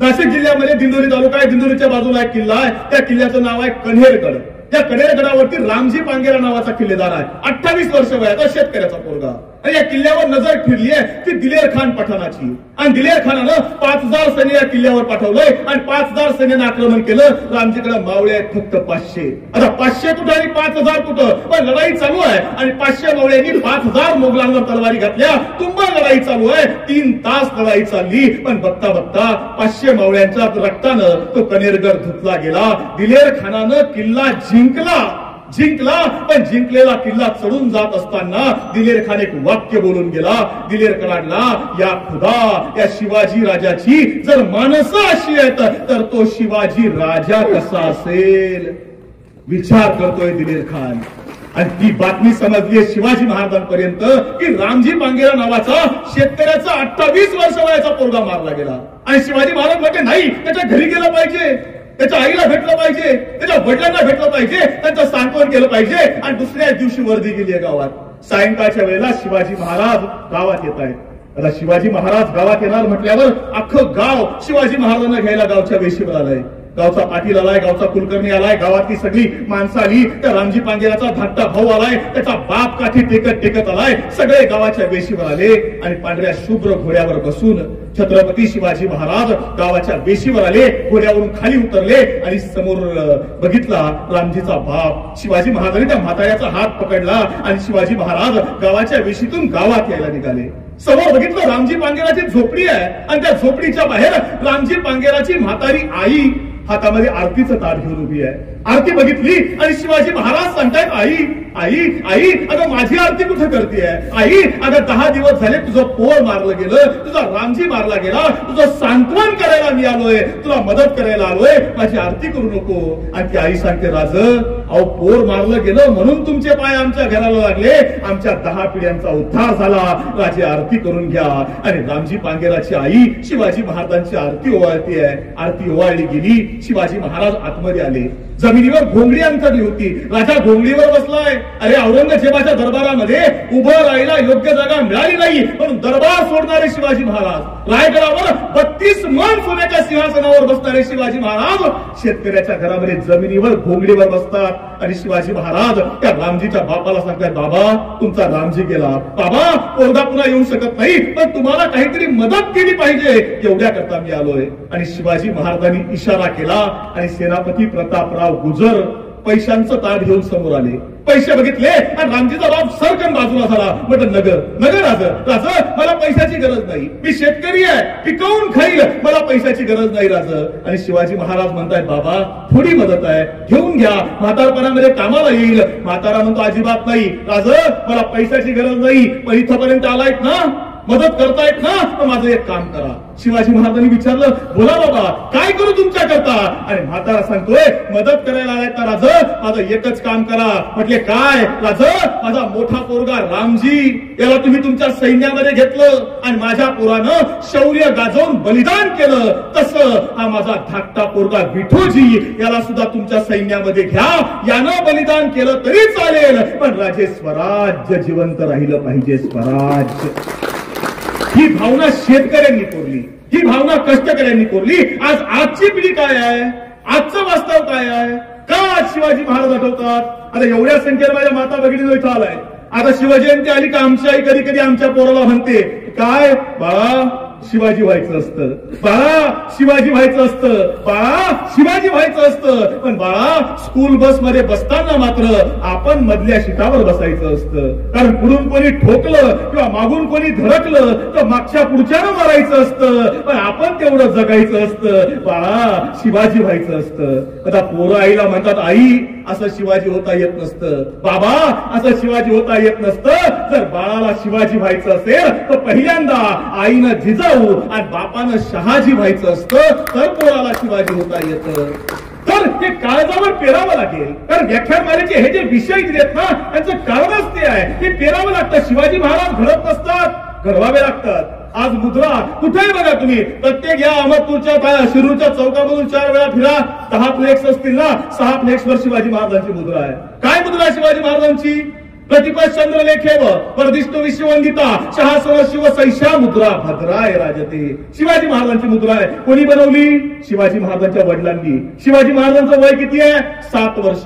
नाशिक जिल्ह्यामध्ये दिंडोरी तालुका आहे. दिंडोरीच्या बाजूला एक किल्ला आहे, त्या किल्ल्याचं नाव आहे कन्हेरगड. त्या कन्हेरगडावरती रामजी पांगेरा नावाचा किल्लेदार आहे. 28 वर्ष वयाचा शेतकऱ्याचा पोरगा. आणि या किल्ल्यावर नजर फिरली आहे ती दिलेर खान पठाणाची. आणि दिलेर खानानं 5000 सैन्य या किल्ल्यावर पाठवलंय आणि 5000 सैन्यानं आक्रमण केलं. रामजीकडे मावळे आहेत फक्त 500. आता 500 कुठं आणि 5000 कुठं? पण लढाई चालू आहे आणि 500 मावळ्यांनी 5000 मोगलांवर तलवारी घातल्या. तुंबळ लढाई चालू आहे. 3 तास लढाई चालली. पण बघता बघता 500 मावळ्यांच्या रक्तानं तो कन्हेरगड धुतला गेला. दिलेर खानानं किल्ला जिंकला. पण जिंकलेला किल्ला चढून जात असताना दिलेर खान एक वाक्य बोलून गेला. दिलेर कडाडला, या खुदा, या शिवाजी राजाची जर माणसं अशी आहेत तर तो शिवाजी राजा कसा असेल? विचार करतोय दिलेर खान. आणि ती बातमी समजली आहे शिवाजी महाराजांपर्यंत की रामजी पांगेरा नावाचा शेतकऱ्याचा 28 वर्ष वयाचा पोरगा मारला गेला. आणि शिवाजी महाराज म्हटले नाही, त्याच्या घरी गेलं पाहिजे, त्याच्या आईला भेटलं पाहिजे, त्याच्या वडिलांना भेटलं पाहिजे, त्यांचं सांत्वन केलं पाहिजे. आणि दुसऱ्या दिवशी वर्दी गेली आहे गावात. सायंकाळच्या वेळेला शिवाजी महाराज गावात येत आहेत. आता शिवाजी महाराज गावात येणार म्हटल्यावर अख्खं गाव शिवाजी महाराजांना घ्यायला गावच्या वेशीवर आलंय. गावचा पाटील आलाय, गावचा कुलकर्णी आलाय, गावातली सगळी माणसं आली, त्या रामजी पांगेराचा धाकटा भाऊ आलाय, त्याचा बाप काठी टेकत आलाय, सगळे गावाच्या वेशीवर आले आणि पांढऱ्या शुभ्र घोड्यावर बसून छत्रपती शिवाजी महाराज गावाच्या वेशीवर आले, घोड्यावरून खाली उतरले आणि समोर बघितला रामजीचा बाप. शिवाजी महाराजांनी त्या म्हाताऱ्याचा हात पकडला आणि शिवाजी महाराज गावाच्या वेशीतून गावात यायला निघाले. समोर बघितलं रामजी पांगेराची झोपडी आहे आणि त्या झोपडीच्या बाहेर रामजी पांगेराची म्हातारी आई हातामध्ये आरतीचं ताट घेऊन उभी आहे. आरती बघितली आणि शिवाजी महाराज सांगतायत, आई आई आई अगं माझी आरती कुठे करतेय? आई अगं 10 दिवस झाले तुझं पोर मारलं गेलं, तुझा रामजी मारला गेला, तुझं सांत्वन करायला मी आलोय, तुला मदत करायला आलोय, माझी आरती करू नको. आणि ती आई सांगते, राज अहो पोर मारलं गेलं म्हणून तुमचे पाय आमच्या घराला लागले, आमच्या 10 पिढ्यांचा उद्धार झाला, राजे आरती करून घ्या. आणि रामजी पांगेराची आई शिवाजी महाराजांची आरती ओवाळती आहे. आरती ओवाळली गेली, शिवाजी महाराज आतमध्ये आले. जमिनीवर घोंगडी अंतरली होती, राजा घोंगडीवर बसलाय. अरे औरंगजेबाच्या दरबारामध्ये उभं राहायला योग्य जागा मिळाली नाही म्हणून दरबार सोडणारे शिवाजी महाराज, रायगडावर 32 मन सोन्याच्या सिंहासनावर बसणारे शिवाजी महाराज शेतकऱ्याच्या घरामध्ये जमिनीवर घोंगडीवर बसतात. आणि शिवाजी महाराज त्या रामजीच्या बापाला सांगतात, बाबा तुमचा रामजी गेला, बाबा पोरगा पुन्हा येऊ शकत नाही, पण तुम्हाला काहीतरी मदत केली पाहिजे, एवढ्या करता मी आलोय. आणि शिवाजी महाराजांनी इशारा केला आणि सेनापती प्रतापराव गुजर पैशांचं ताट घेऊन समोर आले. पैसे बघितले आणि रामजीचा बाप सरकन बाजूला झाला. म्हटलं नगर नगर राज मला पैशाची गरज नाही, मी शेतकरी आहे, पिकवून खाईल, मला पैशाची गरज नाही राज. आणि शिवाजी महाराज म्हणतायत, बाबा थोडी मदत आहे, घेऊन घ्या, म्हातारपणामध्ये कामाला येईल. म्हातारा म्हणतो, अजिबात नाही राज, मला पैशाची गरज नाही, पण इथपर्यंत आलायत ना, मदत करतायत ना, तर माझं एक काम करा. शिवाजी महाराजांनी विचारलं, बोला बाबा काय करू तुमच्या करता? आणि म्हातारा सांगतोय, मदत करायला आलाय तर राज माझं एकच काम करा. म्हटले काय? राज माझा मोठा पोरगा रामजी याला तुम्ही तुमच्या सैन्यामध्ये घेतलं आणि माझ्या पोरानं शौर्य गाजवून बलिदान केलं, तसं हा माझा धाकटा पोरगा विठोजी याला सुद्धा तुमच्या सैन्यामध्ये घ्या. यानं बलिदान केलं तरी चालेल, पण राजे स्वराज्य जिवंत राहिलं पाहिजे, स्वराज्य. ही भावना शेतकऱ्यांनी कोरली, ही भावना कष्टकऱ्यांनी कोरली. आजची पिढी काय आहे, आजचं वास्तव काय आहे, का आज शिवाजी महाराज आठवतात? आता एवढ्या संख्येने माझ्या माता भगिनींनो इथं आलाय. आता शिवजयंती आली का आमची आई कधी कधी आमच्या पोराला म्हणते, काय बाळा शिवाजी व्हायचं असतं, बाळा शिवाजी व्हायचं असतं, बाळा शिवाजी व्हायचं असतं. पण बाळा स्कूल बस मध्ये बसताना मात्र आपण मधल्या सीटावर बसायचं असतं, कारण पुढून कोणी ठोकलं किंवा मागून कोणी धडकलं तर मागच्या पुढच्यानं मारायचं असतं, पण आपण तेवढं जगायचं असतं. बाळा शिवाजी व्हायचं असतं. आता पोरं आईला म्हणतात, आई असं शिवाजी होता येत नसतं, बाबा असं शिवाजी होता येत नसतं. जर बाळाला शिवाजी व्हायचं असेल तर पहिल्यांदा आईनं जिजाऊ आणि बापानं शहाजी व्हायचं असतं, तर पोराला शिवाजी होता येतं. तर ते काळजावर पेरावं लागेल, कारण व्याख्यानमालेचे हे जे विषय दिलेत ना त्यांचं कारणच ते आहे, ते पेरावं लागतं. शिवाजी महाराज घडत नसतात, घडवावे लागतात. आज मुद्रा कुठेही बघा तुम्ही, प्रत्येक या अहमदपूरच्या शिरूरच्या चौकामधून 4 वेळा फिरा, 10 फ्लेक्स असतील ना, 6 फ्लेक्सवर शिवाजी महाराजांची मुद्रा आहे. काय मुद्रा शिवाजी महाराजांची? प्रतिपद चंद्रलेखेव वर्धिष्णु विश्ववंदिता शहासव शिव सैषा मुद्रा भद्राय राजते. शिवाजी महाराजांची मुद्रा आहे. कोणी बनवली? शिवाजी महाराजांच्या वडिलांनी. शिवाजी महाराजांचं वय किती आहे? 7 वर्ष.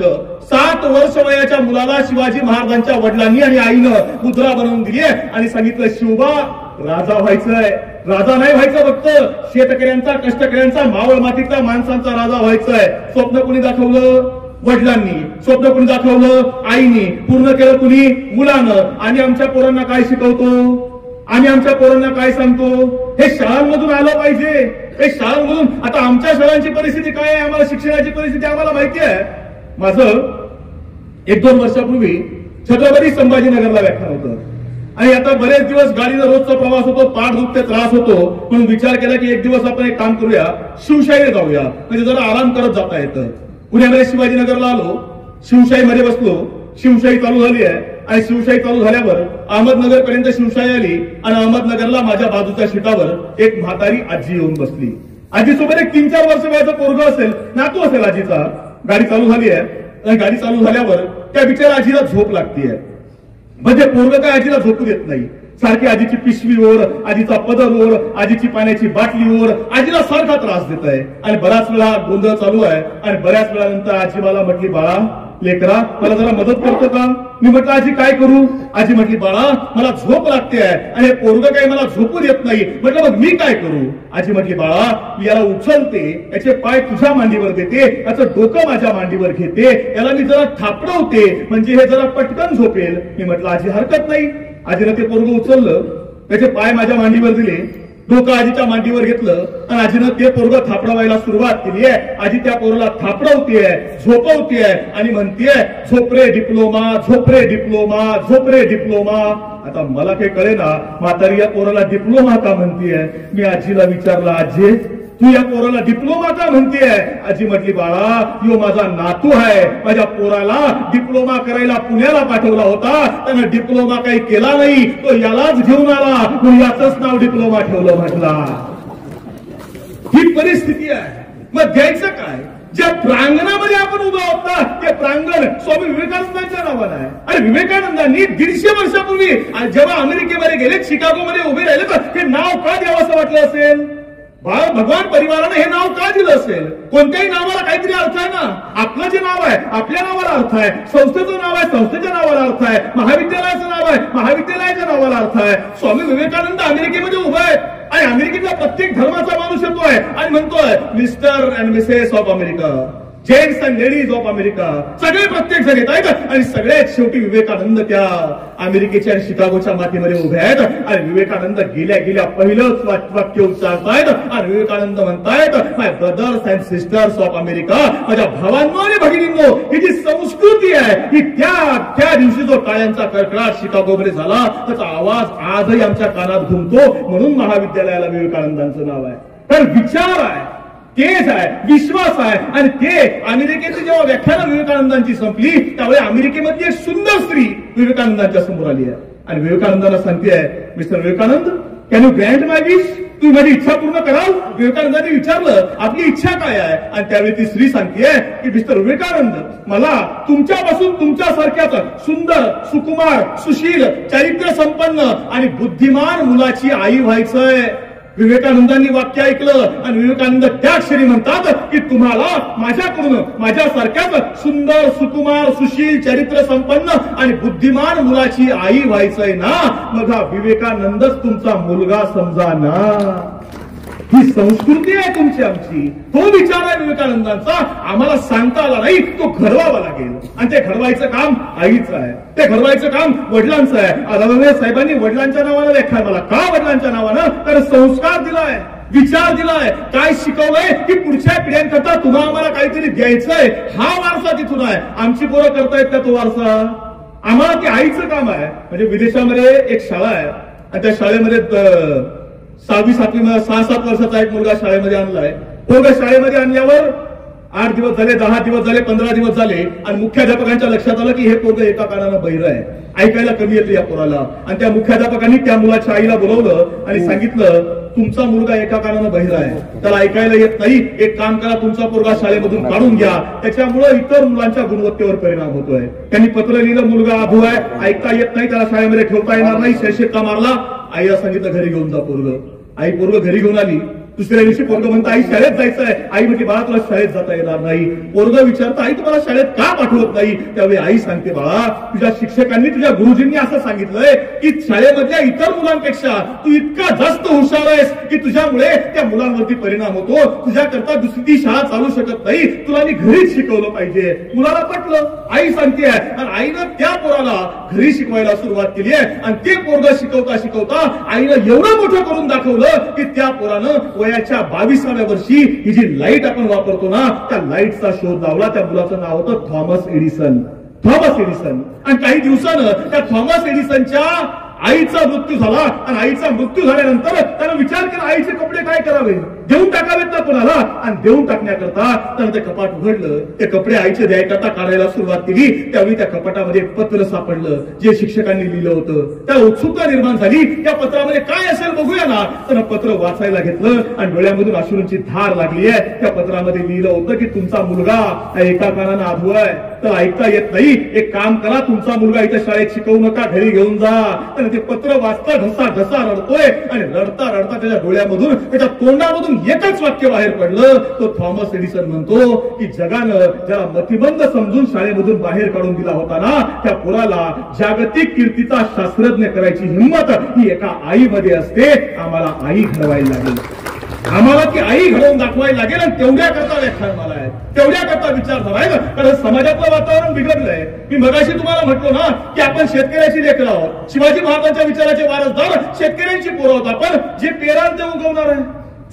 7 वर्ष वयाच्या मुलाला शिवाजी महाराजांच्या वडिलांनी आणि आईनं मुद्रा बनवून दिली आहे आणि सांगितलं, शिवबा राजा व्हायचंय. राजा नाही व्हायचं, फक्त शेतकऱ्यांचा, कष्टकऱ्यांचा, मावळ मातीचा माणसांचा राजा व्हायचंय. स्वप्न कोणी दाखवलं? वडिलांनी. स्वप्न कोणी दाखवलं? आईनी. पूर्ण केलं कुणी? मुलानं. आणि आमच्या पोरांना काय शिकवतो? आम्ही आमच्या पोरांना काय सांगतो? हे शाळांमधून आलं पाहिजे. हे शाळांमधून. आता आमच्या शाळांची परिस्थिती काय आहे, आम्हाला शिक्षणाची परिस्थिती आम्हाला माहिती आहे. माझं 1-2 वर्षापूर्वी छत्रपती संभाजीनगरला व्याख्यान होतं आणि आता बरेच दिवस गाडीचा रोजचा प्रवास होतो, पाठ दुखते, त्रास होतो, म्हणून विचार केला की एक दिवस आपण एक काम करूया, शिवशाहीला जाऊया, म्हणजे जरा आराम करत जाता येतं. पुण्यामध्ये शिवाजीनगरला आलो, शिवशाहीमध्ये बसलो. शिवशाही चालू झाली आहे आणि शिवशाही चालू झाल्यावर अहमदनगर पर्यंत शिवशाही आली आणि अहमदनगरला माझ्या बाजूच्या सीटावर एक म्हातारी आजी येऊन बसली. आजीसोबत एक 3-4 वर्ष वयाचं पोरगं असेल, नातू असेल आजीचा. गाडी चालू झाली आहे आणि गाडी चालू झाल्यावर त्या बिचाऱ्या आजीला झोप लागतीये. म्हणजे पोरगं काय आजीला झोपू देत नाही. सारखी आजीची पिशवी ओर, आजीचा पदर ओर, आजीची पाण्याची बाटली ओर, आजीला सारखा त्रास देत आहे. आणि बराच वेळा गोंधळ चालू आहे. आणि बऱ्याच वेळानंतर आजी मला म्हटली, बाळा लेकरा मला जरा मदत करतो का? मी म्हटलं आजी काय करू? आजी म्हटली, बाळा मला झोप लागते आहे आणि हे पोरगं काही मला झोपू देत नाही. म्हटलं मग मी काय करू? आजी म्हटली, बाळा मी याला उचलते, याचे पाय तुझ्या मांडीवर देते, याचं डोकं माझ्या मांडीवर घेते, याला मी जरा थापडवते म्हणजे हे जरा पटकन झोपेल. मी म्हटलं आजी हरकत नाही. आजीनं ते पोरगं उचललं, त्याचे पाय माझ्या मांडीवर दिले, डोकं आजीच्या मांडीवर घेतलं आणि आजीनं ते पोरगं थापडवायला सुरुवात केली आहे. आजी त्या पोराला थापडवतीये, झोपवतीये आणि म्हणतीये, झोप रे डिप्लोमा, झोप रे डिप्लोमा, झोप रे डिप्लोमा. आता मला काही कळेना म्हातारी या पोराला डिप्लोमा का म्हणतीये. मी आजीला विचारलं, आजी तू या पोराला डिप्लोमा का म्हणतीये? आजी म्हटली, बाळा यो माझा नातू आहे, माझ्या पोराला डिप्लोमा करायला पुण्याला पाठवला होता, त्यानं डिप्लोमा काही केला नाही, तो यालाच घेऊन आला म्हणून याचंच नाव डिप्लोमा ठेवलं. म्हटला ही परिस्थिती आहे. मग द्यायचं काय? ज्या प्रांगणामध्ये आपण उभा आहोत ना ते प्रांगण स्वामी विवेकानंदांच्या नावानं आहे. आणि विवेकानंदांनी 150 वर्षापूर्वी जेव्हा अमेरिकेमध्ये गेले, शिकागोमध्ये उभे राहिले, तर हे नाव का द्यावं असं वाटलं असेल? भगवान परिवाराने हे नाव का दिलं असेल? कोणत्याही नावाला काहीतरी अर्थ आहे ना. आपलं जे नाव आहे आपल्या नावाला अर्थ आहे, संस्थेचं नाव आहे संस्थेच्या नावाला अर्थ आहे, महाविद्यालयाचं नाव आहे महाविद्यालयाच्या नावाला अर्थ आहे. स्वामी विवेकानंद अमेरिकेमध्ये उभे आहेत आणि अमेरिकेतल्या प्रत्येक धर्माचा माणूस येतोय आणि म्हणतोय mister and Mrs of America, gents and ladies of America. सगळे प्रत्येक जण येत आहेत आणि सगळ्यात शेवटी विवेकानंद त्या अमेरिकेच्या आणि शिकागोच्या मातीमध्ये उभे आहेत. आणि विवेकानंद गेल्या गेल्या पहिलंच वाक्य उच्चारतायत आणि विवेकानंद म्हणतायत, my brothers and sisters of America, माझ्या भावांनो आणि भगिनींनो, ही जी संस्कृती आहे ही त्या दिवशी जो टाळ्यांचा कडकडाट शिकागोमध्ये झाला त्याचा आवाज आजही आमच्या कानात घुमतो. म्हणून महाविद्यालयाला विवेकानंदांचं नाव आहे. तर विचार आहे, तेज आहे, विश्वास आहे. आणि ते अमेरिकेची जेव्हा व्याख्यानं विवेकानंदांची संपली त्यावेळी अमेरिकेमध्ये एक सुंदर स्त्री विवेकानंदांच्या समोर आली आहे आणि विवेकानंदांना सांगते, Mister Vivekananda can you grant my wish? तुम्ही माझी इच्छा पूर्ण कराल? विवेकानंदांनी विचारलं, आपली इच्छा काय आहे? आणि त्यावेळी ती स्त्री सांगते की मिस्टर विवेकानंद, मला तुमच्यापासून तुमच्यासारख्याच सुंदर, सुकुमार, सुशील, चारित्र्य संपन्न आणि बुद्धिमान मुलाची आई व्हायचंय. विवेकानंदांनी वाक्य ऐकलं आणि विवेकानंद त्या क्षणी म्हणतात की तुम्हाला माझ्याकडून माझ्यासारख्याच सुंदर, सुकुमार, सुशील, चरित्र संपन्न आणि बुद्धिमान मुलाची आई व्हायचंय ना, मग हा विवेकानंदच तुमचा मुलगा समजा ना. ही संस्कृती आहे तुमची आमची. तो विचार आहे विवेकानंदांचा. आम्हाला सांगता आला नाही, तो घडवावा लागेल. आणि ते घडवायचं काम आईचं आहे, ते घडवायचं काम वडिलांचं आहे. आदरणीय साहेबांनी वडिलांच्या नावानं व्याख्या मला का वडिलांच्या नावानं? तर संस्कार दिलाय, विचार दिलाय, काय शिकवलंय की पुढच्या पिढ्यांकरता तुम्हा आम्हाला काहीतरी द्यायचंय. हा वारसा तिथून आहे. आमची पोरं करतायत का तो वारसा? आम्हाला ते आईचं काम आहे. म्हणजे विदेशामध्ये एक शाळा आहे आणि त्या शाळेमध्ये 6-7 वर्षाचा एक मुलगा शाळेमध्ये आणलाय. पोरगा शाळेमध्ये आणल्यावर 8 दिवस झाले, 10 दिवस झाले, 15 दिवस झाले आणि मुख्याध्यापकांच्या लक्षात आलं की हे पोरगं एका कानानं बहिर आहे, ऐकायला कमी येतं या पोराला. आणि त्या मुख्याध्यापकांनी त्या मुलाच्या आईला बोलवलं आणि सांगितलं, तुमचा मुलगा एका कानानं बहिर आहे, त्याला ऐकायला येत नाही, एक काम करा, तुमचा पोरगा शाळेमधून काढून घ्या, त्याच्यामुळे इतर मुलांच्या गुणवत्तेवर परिणाम होतोय. त्यांनी पत्र लिहिलं, मुलगा अभू आहे, ऐकता येत नाही, त्याला शाळेमध्ये ठेवता येणार नाही, शेषेत मारला. आईला सांगितलं घरी घेऊन जा पोरगं. आई पोरगं घरी घेऊन आली. दुसऱ्या दिवशी पोरगं म्हणतं, आई शाळेत जायचंय. आई म्हणते, बाळा तुला शाळेत जाता येणार नाही. पोरगं विचारतं, आई तुम्हाला शाळेत का पाठवत नाही? त्यावेळी आई सांगते, बाळा तुझ्या शिक्षकांनी, तुझ्या गुरुजींनी असं सांगितलंय की शाळेमधल्या इतर मुलांपेक्षा तू इतका जास्त हुशार आहेस की तुझ्यामुळे त्या मुलांवरती परिणाम होतो. तुझ्याकरता दुसरी शाळा चालू शकत नाही, तुला मी घरीच शिकवलं पाहिजे. मुलाला पटलं. आई सांगते आणि आईनं त्या पोराला घरी शिकवायला सुरुवात केली आहे. आणि ते पोरगं शिकवता शिकवता आईनं एवढं मोठं करून दाखवलं की त्या पोरानं वयाच्या 22व्या वर्षी ही जी लाईट आपण वापरतो ना, त्या लाईटचा शोध लावला. त्या मुलाचं नाव होतं थॉमस एडिसन. Thomas Edison. आणि काही दिवसानं त्या थॉमस एडिसनच्या आईचा मृत्यू झाला. आणि आईचा मृत्यू झाल्यानंतर त्यानं विचार केला, आईचे कपडे काय करावे, देऊन टाकावेत ना कोणाला. आणि देऊन टाकण्याकरता त्यानं ते कपाट उघडलं. ते कपडे आईचे द्यायकरता काढायला सुरुवात केली. त्यावेळी त्या कपाटामध्ये पत्र सापडलं जे शिक्षकांनी लिहिलं होतं. त्या उत्सुकता निर्माण झाली, त्या पत्रामध्ये काय असेल बघूया ना. त्यानं पत्र वाचायला घेतलं आणि डोळ्यामधून अश्रूंची धार लागली आहे. त्या पत्रामध्ये लिहिलं होतं की तुमचा मुलगा एका कानानं अधू आहे, तर ऐकता येत नाही. एक काम करा, तुमचा मुलगा इथं शाळेत शिकवू नका, घरी घेऊन जा. तर ते पत्र वाचता ढसा ढसा रडतोय आणि रडता रडता त्याच्या डोळ्यामधून, त्याच्या तोंडामधून एकच वाक्य बाहेर पडलं. तो थॉमस एडिसन म्हणतो की जगानं ज्याला मतिमंद समजून शाळेमधून बाहेर काढून दिला होता ना, त्या पोराला जागतिक कीर्तीचा शास्त्रज्ञ करायची हिंमत ही एका आईमध्ये असते. आम्हाला आई घडवायला लागेल, आम्हाला ती आई घडवून दाखवायला लागेल. आणि तेवढ्या करता व्याख्यानमाला आहे, तेवढ्या करता विचारधारा आहे. कारण समाजातलं वातावरण बिघडलंय. मी मगाशी तुम्हाला म्हटलो ना की आपण शेतकऱ्याची लेकरं आहोत. शिवाजी महाराजांच्या विचाराचे वारसदार शेतकऱ्यांची पोरं आहोत. आपण जे पेराल ते उगवणार आहे.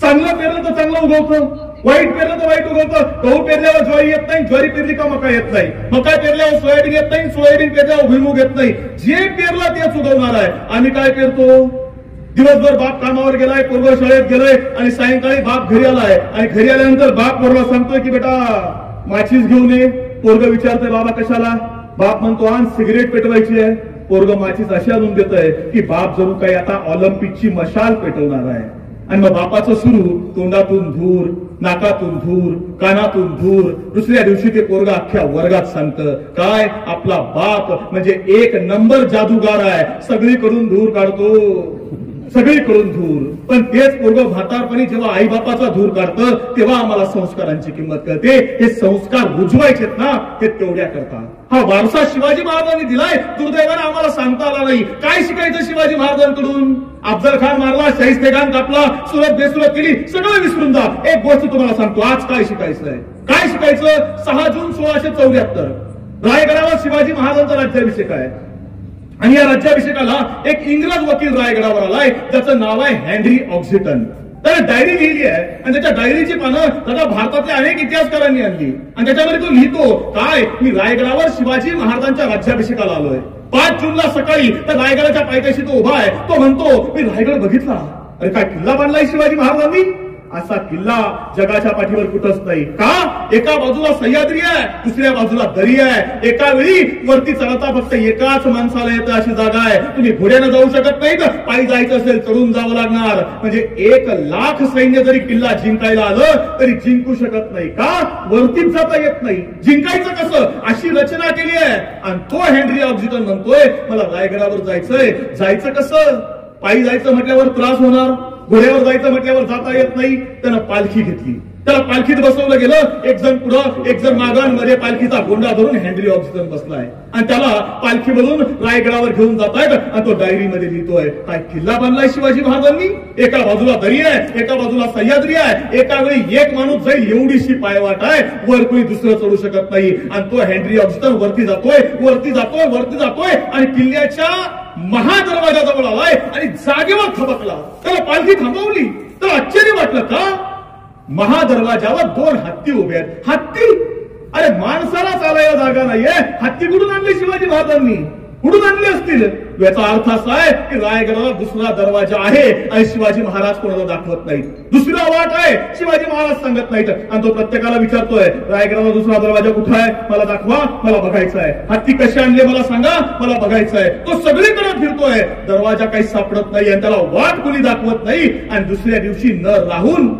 चांगलं पेरलं तर चांगलं उगवतं, वाईट पेरलं तर वाईट उगवतं. गहू पेरल्यावर ज्वारी येत नाही, ज्वारी पेरली का मका येत नाही, मका पेरल्यावर सोयाबीन येत नाही, सोयाबीन पेरल्यावर भुईमुग येत नाही. जे पेरलं तेच उगवणार आहे. आम्ही काय पेरतो? दिवसभर बाप कामावर गेलाय, पोरग शाळेत गेलाय आणि सायंकाळी बाप घरी आलाय आणि घरी आल्यानंतर बाप पोरला सांगतोय की बेटा माचीस घेऊन ये. पोरग विचारतोय बाबा कशाला? बाप म्हणतो आण सिगरेट पेटवायची आहे. पोरग माचीस अशी आणून देत आहे की बाप जणू काही आता ऑलिम्पिकची मशाल पेटवणार आहे. आणि मग बापाचं सुरू, तोंडातून धूर, नाकातून धूर, कानातून धूर. दुसऱ्या दिवशी ते पोरगा अख्ख्या वर्गात सांगतं काय, आपला बाप म्हणजे एक नंबर जादूगार आहे, सगळीकडून धूर काढतो, सगळीकडून धूर. पण तेच पोरगं म्हातारपणी जेव्हा आई बापाचा धूर काढतं तेव्हा आम्हाला संस्कारांची किंमत कळते. हे संस्कार रुजवायचेत ना, हे तेवढ्या करतात. हा वारसा शिवाजी महाराजांनी दिलाय, दुर्दैवाने आम्हाला सांगता आला नाही. काय शिकायचं शिवाजी महाराजांकडून? अफजल खान मारला, शाहिस्तेखान कापला, सुरत बेसुरत केली, सगळं विसरून जा. एक गोष्ट तुम्हाला सांगतो, आज काय शिकायचंय? काय शिकायचं? 6 जून 1674 रायगडावर शिवाजी महाराजांचा राज्याभिषेक आहे. आणि या राज्याभिषेकाला एक इंग्रज वकील रायगडावर आलाय, त्याचं नाव आहे हेनरी ऑक्झिटन. त्याने डायरी लिहिली आहे आणि त्याच्या डायरीची पानं त्याला भारतातल्या अनेक इतिहासकारांनी आणली. आणि त्याच्यामध्ये तो लिहितो काय, मी रायगडावर शिवाजी महाराजांच्या राज्याभिषेकाला आलोय. 5 जूनला सकाळी त्या रायगडाच्या पायथ्याशी तो उभा आहे. तो म्हणतो मी रायगड बघितला. अरे काय किल्ला बांधलाय शिवाजी महाराजांनी? असा किल्ला जगाच्या पाठीवर कुठंच नाही. का? एका बाजूला सह्याद्री आहे, दुसऱ्या बाजूला दरी आहे. एका वेळी वरती चढता फक्त एकाच माणसाला येतं अशी जागा आहे. तुम्ही घोड्यानं जाऊ शकत नाही, तर पायी जायचं असेल चढून जावं लागणार. म्हणजे 1,00,000 सैन्य जरी किल्ला जिंकायला आलं तरी जिंकू शकत नाही. का? वरतीच जाता येत नाही. जिंकायचं कसं? अशी रचना केली आहे. आणि तो हेनरी ऑक्झिटन म्हणतोय मला रायगडावर जायचंय. जायचं कसं? पायी जायचं म्हटल्यावर त्रास होणार, घोड्यावर जायचं म्हटल्यावर जाता येत नाही. त्यानं पालखी घेतली, त्याला पालखीत बसवलं गेलं. एक जण पुढं, एक जण मागान, मध्ये पालखीचा गोंडा धरून हेनरी ऑक्झिटन बसलाय आणि त्याला पालखीमधून रायगडावर घेऊन जातायत. आणि तो डायरीमध्ये लिहितोय काय किल्ला बांधलाय शिवाजी महाराजांनी. एका बाजूला दरी आहे, एका बाजूला सह्याद्री आहे. एका वेळी एक माणूस जाईल एवढीशी पायवाट आहे, वर कोणी दुसरं चढू शकत नाही. आणि तो हेनरी ऑक्झिटन वरती जातोय, वरती जातोय, वरती जातोय आणि किल्ल्याच्या महादरवाजाजवळ आलाय आणि जागेवर थबकला. त्याला पालखी थांबवली. तर आश्चर्य वाटलं. का? महादरवाजावर 2 हत्ती उभे आहेत. हत्ती? अरे माणसाला चालायला जागा नाहीये, हत्ती कुठून आणली शिवाजी महाराजांनी? कुठून आणले असतील? याचा अर्थ असा आहे की रायगडाला दुसरा दरवाजा आहे आणि शिवाजी महाराज कोणाला दाखवत नाहीत. दुसरा वाट आहे, शिवाजी महाराज सांगत नाहीत. आणि तो प्रत्येकाला विचारतोय रायगडाला दुसरा दरवाजा कुठं आहे, मला दाखवा, मला बघायचं आहे. हत्ती कसे आणले मला सांगा, मला बघायचं आहे. तो सगळीकडे फिरतोय, दरवाजा काही सापडत नाही आणि त्याला वाट कोणी दाखवत नाही. आणि दुसऱ्या दिवशी न राहून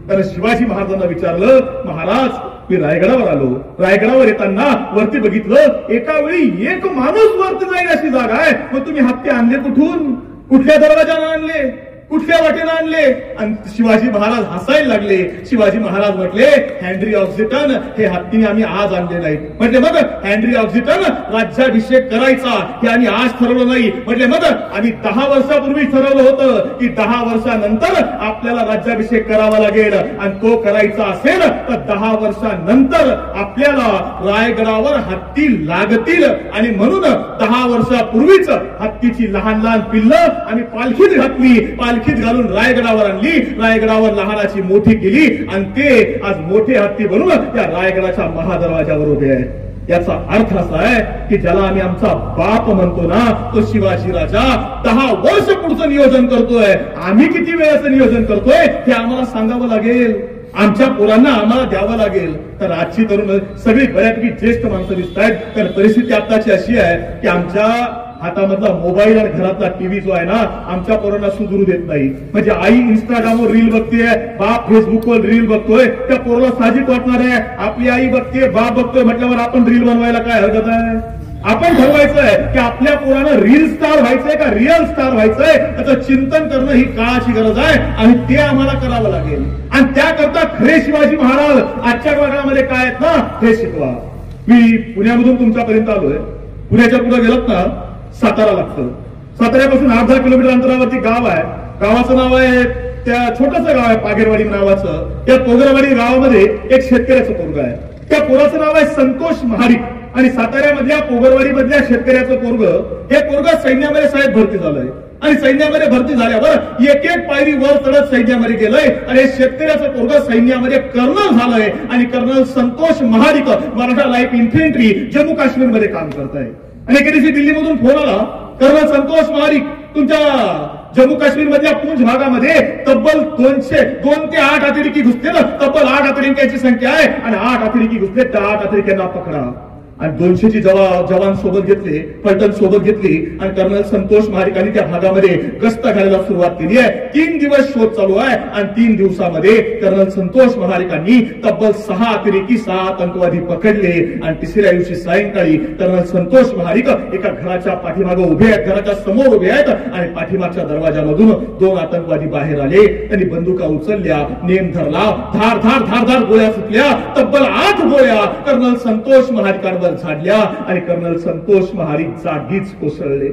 त्याने शिवाजी महाराजांना विचारलं, महाराज मी रायगडावर आलो. रायगडावर येताना वरती बघितलं, एका वेळी एक माणूस वरती जाईल अशी जागा आहे. मग तुम्ही हत्ती आणले कुठून? कुठल्या दरवाजाने आणले? कुठल्या वाटेनं आणले? आणि शिवाजी महाराज हसायला लागले. शिवाजी महाराज म्हटले हेनरी ऑक्झिटन हे हत्तीने आम्ही आज आणले नाहीत. म्हटले मग हेनरी ऑक्झिटन राज्याभिषेक करायचा हे आम्ही आज ठरवलं नाही. म्हटले मग आम्ही 10 वर्षापूर्वी ठरवलं होतं की 10 वर्षानंतर आपल्याला राज्याभिषेक करावा लागेल. आणि तो करायचा असेल तर 10 वर्षानंतर आपल्याला रायगडावर हत्ती लागतील. आणि म्हणून 10 वर्षापूर्वीच हत्तीची लहान लहान पिल्लं आम्ही पालखीत घातली, पालखीत घालून रायगडावर आणली, रायगडावर लहानाची मोठी केली आणि ते आज मोठे हत्ती बनून त्या रायगडाच्या महादरवाजावर उभे आहेत. याचा अर्थ असा आहे की ज्याला आम्ही आमचा बाप म्हणतो ना, तो शिवाजी राजा 10 वर्ष पुढचं नियोजन करतोय. आम्ही किती वेळाचं नियोजन करतोय हे आम्हाला सांगावं लागेल, आमच्या पोरांना आम्हाला द्यावं लागेल. तर आजची तरुण सगळी बऱ्यापैकी ज्येष्ठ माणसं दिसत आहेत. तर परिस्थिती आताची अशी आहे की आमच्या हातामधला मोबाईल आणि घरातला टीव्ही जो आहे ना आमच्या पोरांना सुधरू देत नाही. म्हणजे आई इंस्टाग्रामवर रील बघतेय, बाप फेसबुकवर रील बघतोय, त्या पोराला साहजिक वाटणार आहे आपली आई बघते बाप बघतोय म्हटल्यावर आपण रील बनवायला काय हरकत आहे. आपण ठरवायचंय की आपल्या पोरानं रील स्टार व्हायचंय का रिअल स्टार व्हायचंय याचं चिंतन करणं ही काळाची गरज आहे आणि ते आम्हाला करावं लागेल. आणि त्याकरता खरे शिवाजी महाराज आजच्या काळामध्ये काय आहेत ना हे शिकवा. मी पुण्यामधून तुमच्यापर्यंत आलोय. पुण्याच्या पुढे गेलात ना सातारा लागतं. साताऱ्यापासून 8-10 किलोमीटर अंतरावरती गाव आहे. गावाचं नाव आहे त्या छोटंसं गाव आहे पागेरवाडी नावाचं. त्या पोगरवाडी गावामध्ये एक शेतकऱ्याचं पोरग आहे. त्या पोराचं नाव आहे संतोष महाडिक. आणि साताऱ्यामधल्या पोगरवाडी मधल्या शेतकऱ्याचं हे पोरग सैन्यामध्ये साहेब भरती झालंय. आणि सैन्यामध्ये भरती झाल्यावर एक एक पायरी वर चढत सैन्यामध्ये गेलंय आणि शेतकऱ्याचं पोरग सैन्यामध्ये कर्नल झालंय. आणि colonel Santosh Mahadik Maratha light infantry Jammu काश्मीरमध्ये काम करत आहे. आणि एके दिवशी दिल्लीमधून फोन आला, कर्नल संतोष महाडिक तुमच्या जम्मू काश्मीर मधल्या पूंछ भागामध्ये तब्बल 2 ते 8 अतिरेकी घुसले ना. तब्बल 8 अतिरेक्यांची संख्या आहे आणि 8 अतिरेकी घुसले. त्या 8 अतिरेक्यांना पकडा. आणि 200ची जवान सोबत घेतले, पलटण सोबत घेतली आणि कर्नल संतोष महाडिकांनी त्या भागामध्ये गस्त घालायला सुरुवात केली आहे. 3 दिवस शोध चालू आहे आणि 3 दिवसामध्ये कर्नल संतोष महाडिकांनी तब्बल 6 अतिरेकी 6 आतंकवादी पकडले. आणि तिसऱ्या दिवशी सायंकाळी कर्नल संतोष महाडिक एका घराच्या पाठीमागे उभे आहेत, घराच्या समोर उभे आहेत आणि पाठीमागच्या दरवाजामधून 2 आतंकवादी बाहेर आले. त्यांनी बंदुका उचलल्या, नेम धरला, धार धार धार धार गोळ्या सुटल्या. तब्बल 8 गोळ्या कर्नल संतोष महाडिकांवर झाडल्या आणि कर्नल संतोष महाडिक जागीच कोसळले.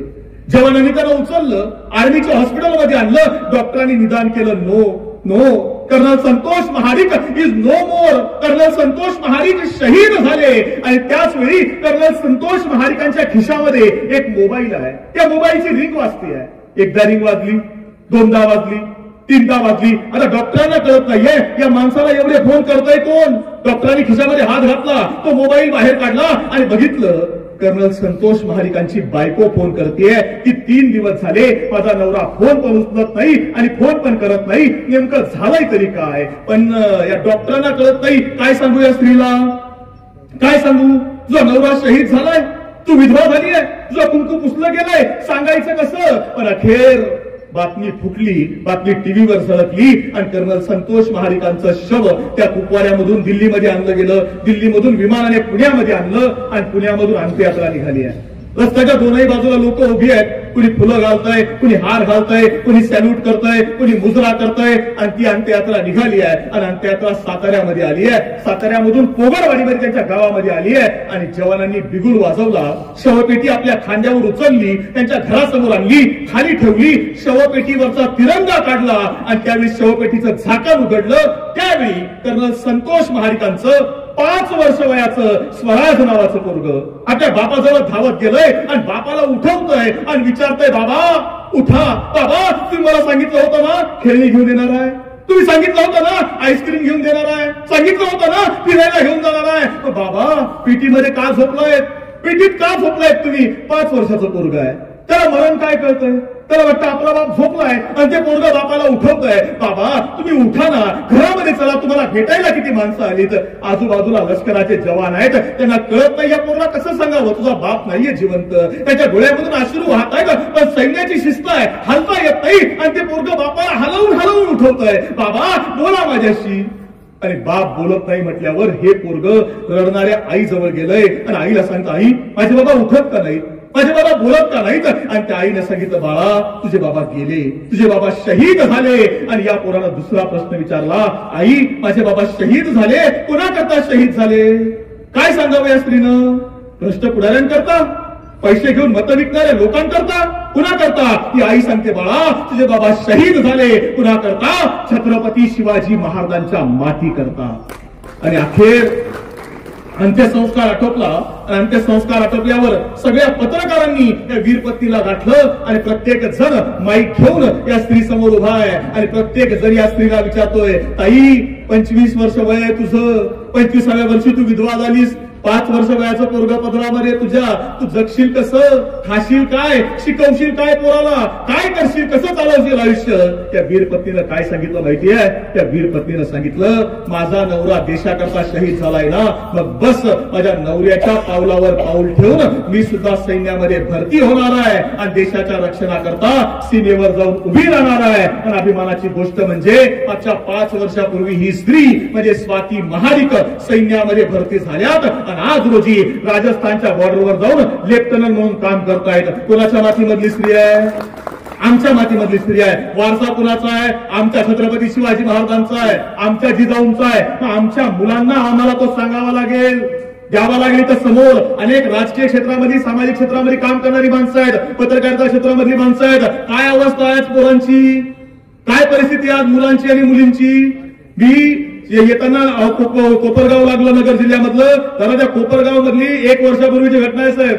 जवानांनी त्यांना उचललं, आर्मीच्या हॉस्पिटलमध्ये आणलं. डॉक्टरांनी निदान केलं, no no colonel Santosh Mahadik is no more. Colonel Santosh Mahadik शहीद झाले. आणि त्याच वेळी कर्नल संतोष महाडिकांच्या खिशामध्ये एक मोबाईल आहे. त्या मोबाईलची रिंग वाजते आहे. एकदा रिंग वाजली, 2दा वाजली, 3दा वाजली. आता डॉक्टरांना कळत नाहीये या माणसाला एवढे फोन करतोय कोण. डॉक्टरांनी खिशामध्ये हात घातला, तो मोबाईल बाहेर काढला आणि बघितलं कर्नल संतोष महाडिकांची बायको फोन करतेय की 3 दिवस झाले माझा नवरा फोन पण उचलत नाही आणि फोन पण करत नाही, नेमकं झालंय तरी काय. पण या डॉक्टरांना कळत नाही. काय सांगू या स्त्रीला, काय सांगू. तुझा नवरा शहीद झालाय, तू विधवा झाली आहे, तुझा कुंकू पुसलं गेलंय, सांगायचं कसं. पण अखेर बातमी फुटली, बातमी टीव्हीवर झळकली आणि कर्नल संतोष महाडिकांचं शव त्या कुपवाड्यामधून दिल्लीमध्ये आणलं गेलं. दिल्लीमधून विमानाने पुण्यामध्ये आणलं आणि पुण्यामधून अंत्ययात्रा निघाली आहे. रस्त्याच्या दोनही बाजूला लोक उभी आहेत. कुणी फुलं घालतंय, कुणी हार घालतंय, कुणी सॅल्यूट करतंय, कुणी मुजरा करतंय आणि ती अंत्ययात्रा निघाली आहे. आणि अंत्ययात्रा साताऱ्यामध्ये आली आहे. साताऱ्यामधून पोगरवाडीमध्ये त्यांच्या गावामध्ये आली आहे. आणि जवानांनी बिगुल वाजवला, शवपेटी आपल्या खांद्यावर उचलली, त्यांच्या घरासमोर आणली, खाली ठेवली, शवपेटीवरचा तिरंगा काढला आणि त्यावेळी शवपेटीचं झाकण उघडलं. त्यावेळी कर्नल संतोष महाडिकांचं 5 वर्ष वयाचं स्वराज नावाचं पोरग आपल्या बापाजवळ धावत गेलंय आणि बापाला उठवतोय आणि विचारतोय, बाबा उठा, बाबा तुम्ही मला सांगितलं होतं ना खेळणी घेऊन देणार आहे, तुम्ही सांगितलं होतं ना आईस्क्रीम घेऊन देणार आहे, सांगितलं होतं ना फिरायला घेऊन जाणार आहे. बाबा पेटीमध्ये का झोपलायत, पेटीत का झोपलायत तुम्ही. 5 वर्षाचं पोरग आहे, त्याला मरण काय कळतंय. त्याला वाटतं आपला बाप झोपलाय आणि ते पोरग बापाला उठवतोय. बाबा तुम्ही उठा ना, घरामध्ये चला, तुम्हाला भेटायला किती माणसं आली. तर आजूबाजूला लष्कराचे जवान आहेत, त्यांना कळत नाही या पोरला कसं सांगावं तुझा बाप नाहीये जिवंत. त्याच्या डोळ्यामधून अश्रू वाहत आहेत, पण सैन्याची शिस्त आहे, हलता येत नाही आणि ते पोरग बापाला हलवून हलवून उठवतोय. बाबा बोला माझ्याशी. आणि बाप बोलत नाही म्हटल्यावर हे पोरग रडणाऱ्या आई जवळ गेलंय आणि आईला सांगतं, आई माझे बाबा उठत का नाही, माझे बाबा बोलत का नाहीत. आणि त्या आईने सांगितलं, बाळा तुझे बाबा गेले, तुझे बाबा शहीद झाले. आणि या पोराला दुसरा प्रश्न विचारला, आई माझे बाबा शहीद झाले, कोणाकरता शहीद झाले. काय सांगावं या स्त्रीनं. भ्रष्ट पुढाऱ्यांकरता, पैसे घेऊन मतं विकणाऱ्या लोकांकरता, कुणाकरता. ती आई सांगते, बाळा तुझे बाबा शहीद झाले, कुणाकरता, छत्रपती शिवाजी महाराजांच्या माती करता. आणि अखेर अंत्यसंस्कार आटोपला. अंत्यसंस्कार आटोपल्यावर सगळ्या पत्रकारांनी या वीरपत्नीला गाठलं आणि प्रत्येक जण माईक घेऊन या स्त्री समोर उभा आहे आणि प्रत्येक जण या स्त्रीला विचारतोय, ताई 25 वर्ष वय आहे तुझं, 25व्या वर्षी तू विधवा झालीस, 5 वर्ष वयाचं पोरग पदरामध्ये तुझ्या, तू जगशील कसं, खाशील काय, शिकवशील काय पोराला, काय करशील, कसं चालवशील आयुष्य. त्या वीर पत्नीनं काय सांगितलं माहितीये? त्या वीर पत्नीनं सांगितलं, माझा नवरा देशाकरता शहीद झालाय ना, मग बस माझ्या नवऱ्याच्या पावलावर पाऊल ठेवून मी सुद्धा सैन्यामध्ये भरती होणार आहे आणि देशाच्या रक्षणाकरता सीमेवर जाऊन उभी राहणार आहे. आणि अभिमानाची गोष्ट म्हणजे मागच्या 5 वर्षापूर्वी ही स्त्री म्हणजे स्वाती महाडिक सैन्यामध्ये भरती झाल्यात आणि आज रोजी राजस्थानच्या बॉर्डरवर जाऊन लेफ्टनंट म्हणून काम करतायत. कोणाच्या मातीमधली स्त्री आहे? आमच्या मातीमधली स्त्री आहे. वारसा कुणाचा आहे? आमच्या छत्रपती शिवाजी महाराजांचा आहे, आमच्या जिजाऊंचा आहे. आमच्या मुलांना आम्हाला तो सांगावा लागेल, द्यावा लागेल. तर समोर अनेक राजकीय क्षेत्रामध्ये, सामाजिक क्षेत्रामध्ये काम करणारी माणसं आहेत, पत्रकारिता क्षेत्रामधली माणसं आहेत. काय अवस्था आहे पोरांची, काय परिस्थिती आहे मुलांची आणि मुलींची. मी येताना कोपरगाव लागलं नगर जिल्ह्यामधलं, तर त्या कोपरगाव मधली 1 वर्षापूर्वीची घटना आहे साहेब.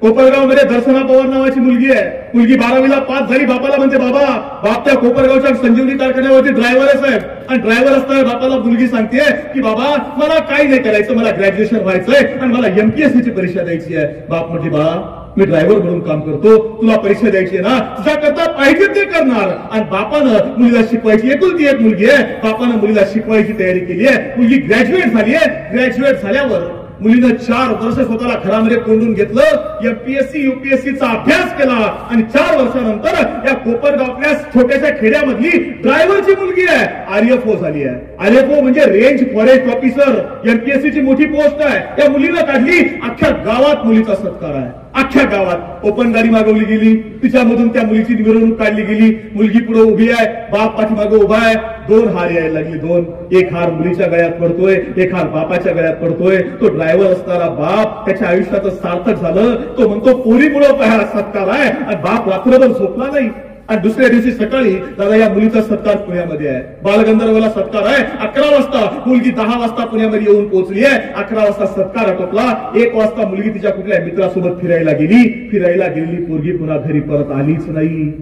कोपरगाव मध्ये दर्शना पवार नावाची मुलगी आहे. मुलगी 12वीला पास झाली. बापाला म्हणते, बाप त्या कोपरगावच्या संजीवनी कारखान्यावरती ड्रायव्हर आहे साहेब. आणि ड्रायव्हर असताना बापाला मुलगी सांगते की बाबा मला काही नाही करायचं, मला ग्रॅज्युएशन व्हायचंय आणि मला MPSC ची परीक्षा द्यायची आहे. बाप म्हटली, बाळा मी ड्रायव्हर म्हणून काम करतो, तुला परीक्षा द्यायची आहे ना, तुझ्या करता पाहिजे ते करणार. आणि बापानं मुलीला शिकवायची, एकुलती एक मुलगी आहे, बापानं मुलीला शिकवायची तयारी केली आहे. मुलगी ग्रॅज्युएट झाली आहे. ग्रॅज्युएट झाल्यावर मुलीनं 4 वर्ष स्वतःला घरामध्ये कोंडून घेतलं, MPSC UPSC चा अभ्यास केला आणि 4 वर्षानंतर या कोपरगावच्या छोट्याशा खेड्यामधली ड्रायव्हरची मुलगी आहे, RFO झाली आहे. RFO म्हणजे रेंज फॉरेस्ट ऑफिसर, MPSC ची मोठी पोस्ट आहे. या मुलीनं काढली. अख्ख्या गावात मुलीचा सत्कार आहे. अख्ख्या गावात ओपन गाडी मागवली गेली, तिच्यामधून त्या मुलीची मिरवणूक काढली गेली. मुलगी पुढे उभी आहे, बाप पाठीमागे उभा आहे. 2 हार यायला लागली, 2. एक हार मुलीच्या गळ्यात पडतोय, एक हार बापाच्या गळ्यात पडतोय. तो ड्रायव्हर असणारा बाप त्याच्या आयुष्याचं सार्थक झालं. तो म्हणतो पोरीमुळे सत्कार आहे. आणि बाप रात्रभर झोपला नाही. आणि दुसऱ्या दिवशी सकाळी दादा या मुलीचा सत्कार पुण्यामध्ये आहे. बालगंधर्वला सत्कार आहे. 11 वाजता मुलगी 10 वाजता पुण्यामध्ये येऊन पोहोचली आहे. 11 वाजता सत्कार आटोपला. 1 वाजता मुलगी तिच्या कुठल्या मित्रासोबत फिरायला गेलेली पोरगी पुन्हा घरी परत आलीच नाही.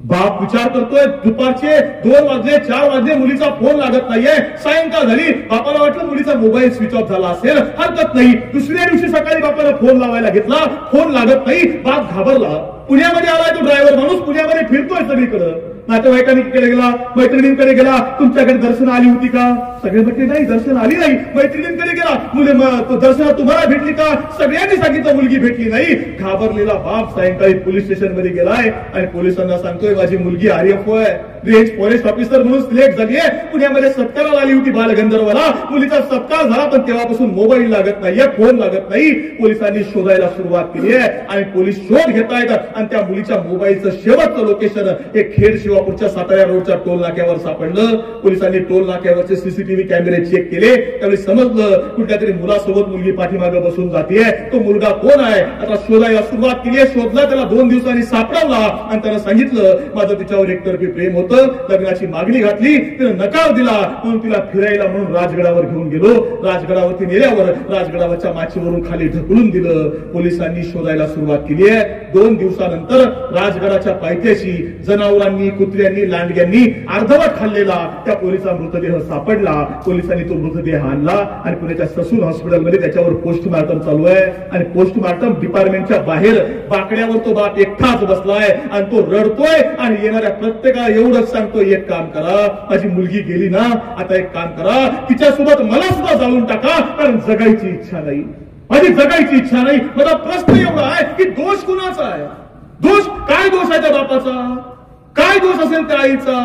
बाप विचार करतोय, दुपारचे 2 वाजले, 4 वाजले, मुलीचा फोन लागत नाहीये. सायंकाळ झाली. बापाला वाटलं मुलीचा मोबाईल स्विच ऑफ झाला असेल, हरकत नाही. दुसऱ्या दिवशी सकाळी बापाला फोन लावायला घेतला, फोन लागत नाही. बाप घाबरला. पुण्यामध्ये आलाय तो ड्रायव्हर माणूस, पुण्यामध्ये फिरतोय सगळीकडे. नातेवाईकांकडे गेला, मैत्रिणींकडे गेला, तुमच्याकडे दर्शन आली होती का? सगळे म्हटले नाही, दर्शन आली नाही. मैत्रिणींकडे गेला, दर्शना तुम्हाला भेटली का? सगळ्यांनी सांगितलं मुलगी भेटली नाही. घाबरलेला बाप सायंकाळी पोलीस स्टेशन मध्ये गेलाय आणि पोलिसांना सांगतोय माझी मुलगी RFO आहे, रेंज फॉरेस्ट ऑफिसर म्हणून सिलेक्ट झाली आहे. पुण्यामध्ये सत्काराला आली होती बालगंधर्वला. मुलीचा सत्कार झाला, पण तेव्हापासून मोबाईल लागत नाहीये, फोन लागत नाही. पोलिसांनी शोधायला सुरुवात केली आहे आणि पोलीस शोध घेत आहेत. आणि त्या मुलीच्या मोबाईलचं शेवटचं लोकेशन हे खेड शिवापूरच्या सातारा रोडच्या टोल नाक्यावर सापडलं. पोलिसांनी टोल नाक्यावरचे CCTV कॅमेरे चेक केले. त्यावेळी समजलं कुठल्या तरी मुलासोबत मुलगी पाठीमागे बसून जाते. तो मुलगा कोण आहे आता शोधायला सुरुवात केली आहे. शोधला, त्याला 2 दिवसांनी सापडला आणि त्यानं सांगितलं माझं तिच्यावर एकतर्फी प्रेम होतं. लग्नाची मागणी घातली, तिनं नकार दिला, म्हणून तिला फिरायला म्हणून राजगडावर घेऊन गेलो. राजगडावरती नेल्यावर राजगडावरच्या माचीवरून खाली ढकलून दिलं. पोलिसांनी शोधायला सुरुवात केली आहे. 2 दिवसानंतर राजगडाच्या पायथ्याशी जनावरांनी, कुत्र्यांनी, लांडग्यांनी अर्धवट खाल्लेला त्या पोलिसांचा मृतदेह सापडला. पोलिसांनी तो मृतदेह आणला आणि पुण्याच्या ससून हॉस्पिटलमध्ये त्याच्यावर पोस्टमार्टम चालू आहे. आणि पोस्टमार्टम डिपार्टमेंटच्या बाहेर बाकड्यावर तो बाप एकटाच बसलाय आणि तो रडतोय आणि येणाऱ्या प्रत्येकाला एवढंच सांगतोय एक काम करा, माझी मुलगी गेली ना, आता एक काम करा, तिच्यासोबत मला सुद्धा जाळून टाका, कारण जगायची इच्छा नाही, माझी जगायची इच्छा नाही. माझा प्रश्न एवढा आहे की दोष कुणाचा आहे? काय दोष आहे त्या बापाचा? काय दोष असेल त्या आईचा?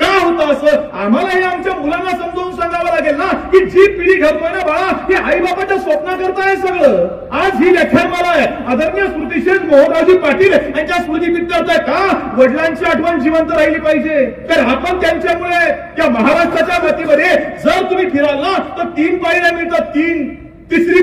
का होतं असं? आम्हाला हे आमच्या मुलांना समजावून सांगावं लागेल ना की जी पिढी घडतोय ना बाळा, ही आई बापाच्या स्वप्नाकरता आहे सगळं. आज ही व्याख्यानमाला आहे. आदरणीय स्मृतिशेष मोहनरावजी पाटील यांच्या स्मृतिप्रीत्यर्थ आहे का वडिलांची आठवण जिवंत राहिली पाहिजे. तर आपण त्यांच्यामुळे या महाराष्ट्राच्या मातीमध्ये जर तुम्ही फिराल ना तर 3 पायऱ्या मिळतात. 3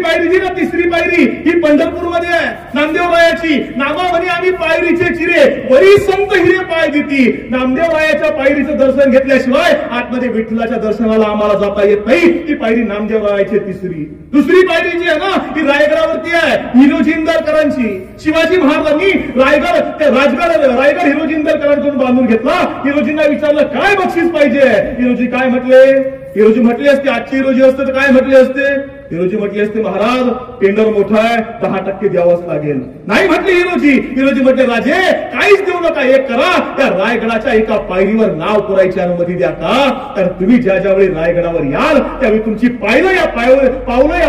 पायरी जी ना, 3री पायरी ही पंढरपूरमध्ये आहे नामदेवरायाची. नामा म्हणे आम्ही पायरीचे चिरे, वरी संत हिरे पाय देती. नामदेवरायाच्या पायरीचं दर्शन घेतल्याशिवाय आतमध्ये विठ्ठलाच्या दर्शनाला आम्हाला जाता येत नाही. ती पायरी नामदेवरायाची 3री. 2री पायरी जी आहे ना ती रायगडावरती आहे, हिरोजिंदरकरांची. शिवाजी महाराजांनी रायगड हिरोजिंदरकरांकडून बांधून घेतला. हिरोजींना विचारलं काय बक्षीस पाहिजे? हिरोजी काय म्हटले? हिरोजी म्हटले असते, आजची हिरोजी असते तर काय म्हटले असते? हिरोजी म्हटले असते महाराज टेंडर मोठा आहे 10% द्यावंच लागेल. नाही म्हटले हिरोजी म्हटले राजे काहीच देऊ नका, एक करा त्या रायगडाच्या एका पायरीवर नाव कोरायची अनुमती द्या का. तर तुम्ही ज्यावेळी रायगडावर याल त्यावेळी तुमची पावलं या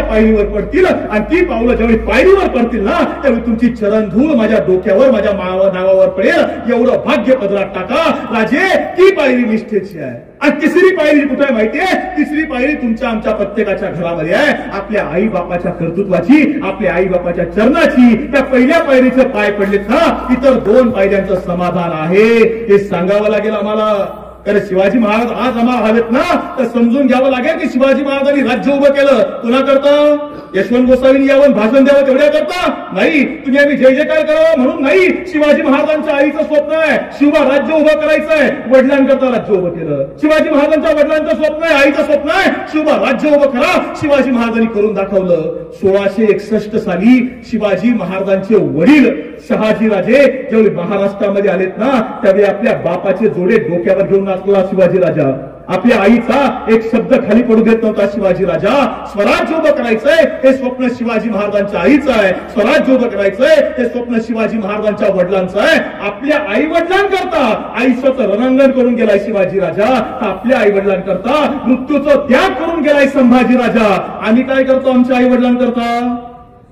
पायरीवर पडतील आणि ती पावलं ज्यावेळी पायरीवर पडतील ना त्यावेळी तुमची चरणधूळ माझ्या डोक्यावर माझ्या नावावर पडेल. एवढं भाग्य पदरात टाका राजे. ती पायरी निष्ठेची आहे. आणि तिसरी पायरी कुठे आहे माहितीये? तिसरी पायरी तुमच्या आमच्या प्रत्येकाच्या घरामध्ये आहे. आपल्या आई बापाच्या कर्तृत्वाची, आपल्या आई बापाच्या चरणाची. त्या पहिल्या पायरीचे पाय पडलेत ना, इतर 2 पायऱ्यांचं समाधान आहे हे सांगावं लागेल आम्हाला. कारण शिवाजी महाराज आज आम्हाला हवेत ना तर समजून घ्यावं लागेल की शिवाजी महाराजांनी राज्य उभं केलं कोणा करता? यशवंत गोसावींनी यावं भाषण द्यावं तेवढ्या करता नाही. तुम्ही आम्ही जय जयकार करावं म्हणून नाही. शिवाजी महाराजांच्या आईचं स्वप्न आहे शिवा राज्य उभं करायचं आहे. वडिलांकरता राज्य उभं केलं. शिवाजी महाराजांच्या वडिलांचं स्वप्न आहे, आईचं स्वप्न आहे शिवा राज्य उभं करा. शिवाजी महाराजांनी करून दाखवलं. 1661 साली शिवाजी महाराजांचे वडील शहाजी राजे जेव्हा महाराष्ट्रामध्ये आलेत ना त्यावेळी आपल्या बापाचे जोडे डोक्यावर घेऊन नाचला शिवाजी राजा. आपल्या आईचा एक शब्द खाली पडू देत नव्हता शिवाजी राजा. स्वराज्य उभं करायचंय हे स्वप्न शिवाजी महाराजांच्या आईचं आहे. स्वराज्य उभं करायचंय हे स्वप्न शिवाजी महाराजांच्या वडिलांचं आहे. आपल्या आई वडिलांकरता आयुष्याचं रणांगण करून गेलाय शिवाजी राजा. आपल्या आई वडिलांकरता मृत्यूचं त्याग करून गेलाय संभाजी राजा. आम्ही काय करतो आमच्या आई वडिलांकरता?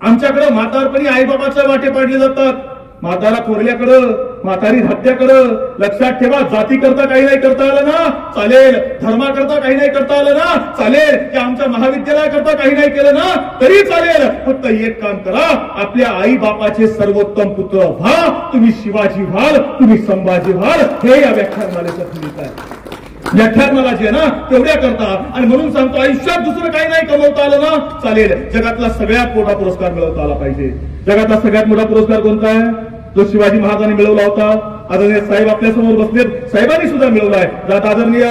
आमच्याकडे म्हातारपणी आईबाबाच्या वाटे पाडले जातात. म्हातारा थोरल्याकडं, म्हातारी धात्याकडं. लक्षात ठेवा जाती करता काही नाही करता आलं ना चालेल, धर्माकरता काही नाही करता आलं ना चालेल, की आमच्या महाविद्यालयाकरता काही नाही केलं ना तरी चालेल. फक्त एक काम करा, आपल्या आई बापाचे सर्वोत्तम पुत्र व्हा. तुम्ही शिवाजी व्हाल, तुम्ही संभाजी व्हाल. हे या व्याख्यानमालेचं भूमिका आहे. व्याख्यानमाला जे ना तेवढ्या करता. आणि म्हणून सांगतो आयुष्यात दुसरं काही नाही कमवता आलं ना चालेल, जगातला सगळ्यात मोठा पुरस्कार मिळवता आला पाहिजे. जगातला सगळ्यात मोठा पुरस्कार कोणता आहे? जो शिवाजी महाराजांनी मिळवला होता. आदरणीय साहेब आपल्या समोर बसलेत, साहेबांनी सुद्धा मिळवलाय. आदरणीय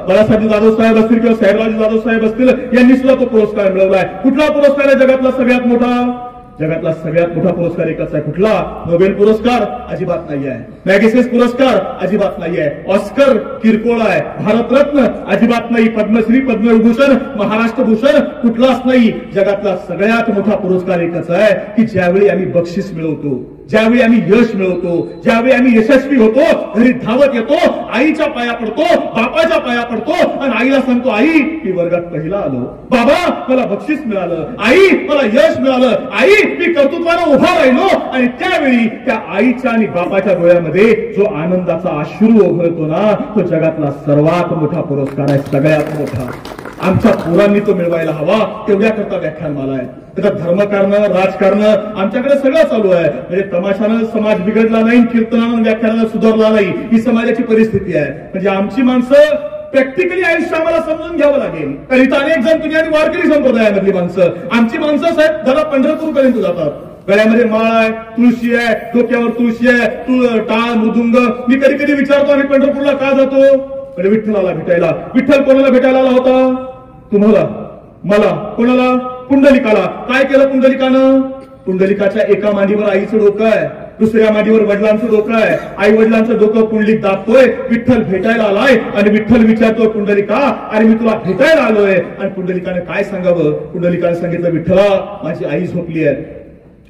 बाळासाहेब जाधव साहेब असतील किंवा साहेबराज जाधव साहेब असतील यांनी सुद्धा तो पुरस्कार मिळवलाय. कुठला पुरस्कार आहे जगातला सगळ्यात मोठा? जगातला सगळ्यात मोठा पुरस्कार एकच आहे. कुठला? नोबेल पुरस्कार? अजिबात नाही आहे. मॅगसेस पुरस्कार? अजिबात नाही आहे. ऑस्कर किरकोळ आहे. भारतरत्न? अजिबात नाही. पद्मश्री, पद्मविभूषण, महाराष्ट्र भूषण कुठलाच नाही. जगातला सगळ्यात मोठा पुरस्कार एकच आहे की ज्यावेळी आम्ही बक्षीस मिळवतो, ज्यावेळी आम्ही यश मिळवतो, ज्यावेळी आम्ही यशस्वी होतो, घरी धावत येतो, आईच्या पाया पडतो, बापाच्या पाया पडतो आणि आईला सांगतो आई मी वर्गात पहिला आलो, बाबा मला बक्षीस मिळालं, आई मला यश मिळालं, आई मी कर्तृत्वानं उभा राहिलो. आणि त्यावेळी त्या आईच्या आणि बापाच्या डोळ्यामध्ये जो आनंदाचा अश्रू ओघळतो ना तो जगातला सर्वात मोठा पुरस्कार आहे. सगळ्यात मोठा. आमच्या पोरांनी तो मिळवायला हवा. तेवढ्या करता व्याख्यानमाला आहे. त्याचा धर्मकारण, राजकारण आमच्याकडे सगळं चालू आहे. म्हणजे तमाशानं समाज बिघडला नाही, कीर्तनानं व्याख्यानानं सुधारला नाही, ही समाजाची परिस्थिती आहे. म्हणजे आमची माणसं प्रॅक्टिकली आयुष्य आम्हाला समजून घ्यावं लागेल. तर इथं अनेक जण तुम्ही आणि वारकरी संप्रदायामधली माणसं, आमची माणसं साहेब जरा पंढरपूर पर्यंत जातात. गळ्यामध्ये माळ आहे, तुळशी आहे, डोक्यावर तुळशी आहे, टाळ मृदुंग. मी कधी कधी विचारतो आम्ही पंढरपूरला का जातो? म्हणजे विठ्ठलाला भेटायला. विठ्ठल कोणाला भेटायला आला होता? तुम्हाला, मला, कोणाला? पुंडलिकाला. काय केलं पुंडलिकानं? पुंडलिकाच्या एका मांडीवर आईचं डोकं आहे, दुसऱ्या मांडीवर वडिलांचं डोकं आहे. आई वडिलांचं डोकं पुंडलिक दाबतोय. विठ्ठल भेटायला आलाय आणि विठ्ठल विचारतोय पुंडलिका अरे मी तुला भेटायला आलोय. आणि पुंडलिकाने काय सांगावं? पुंडलिकाने सांगितलं विठ्ठला माझी आई झोपली आहे,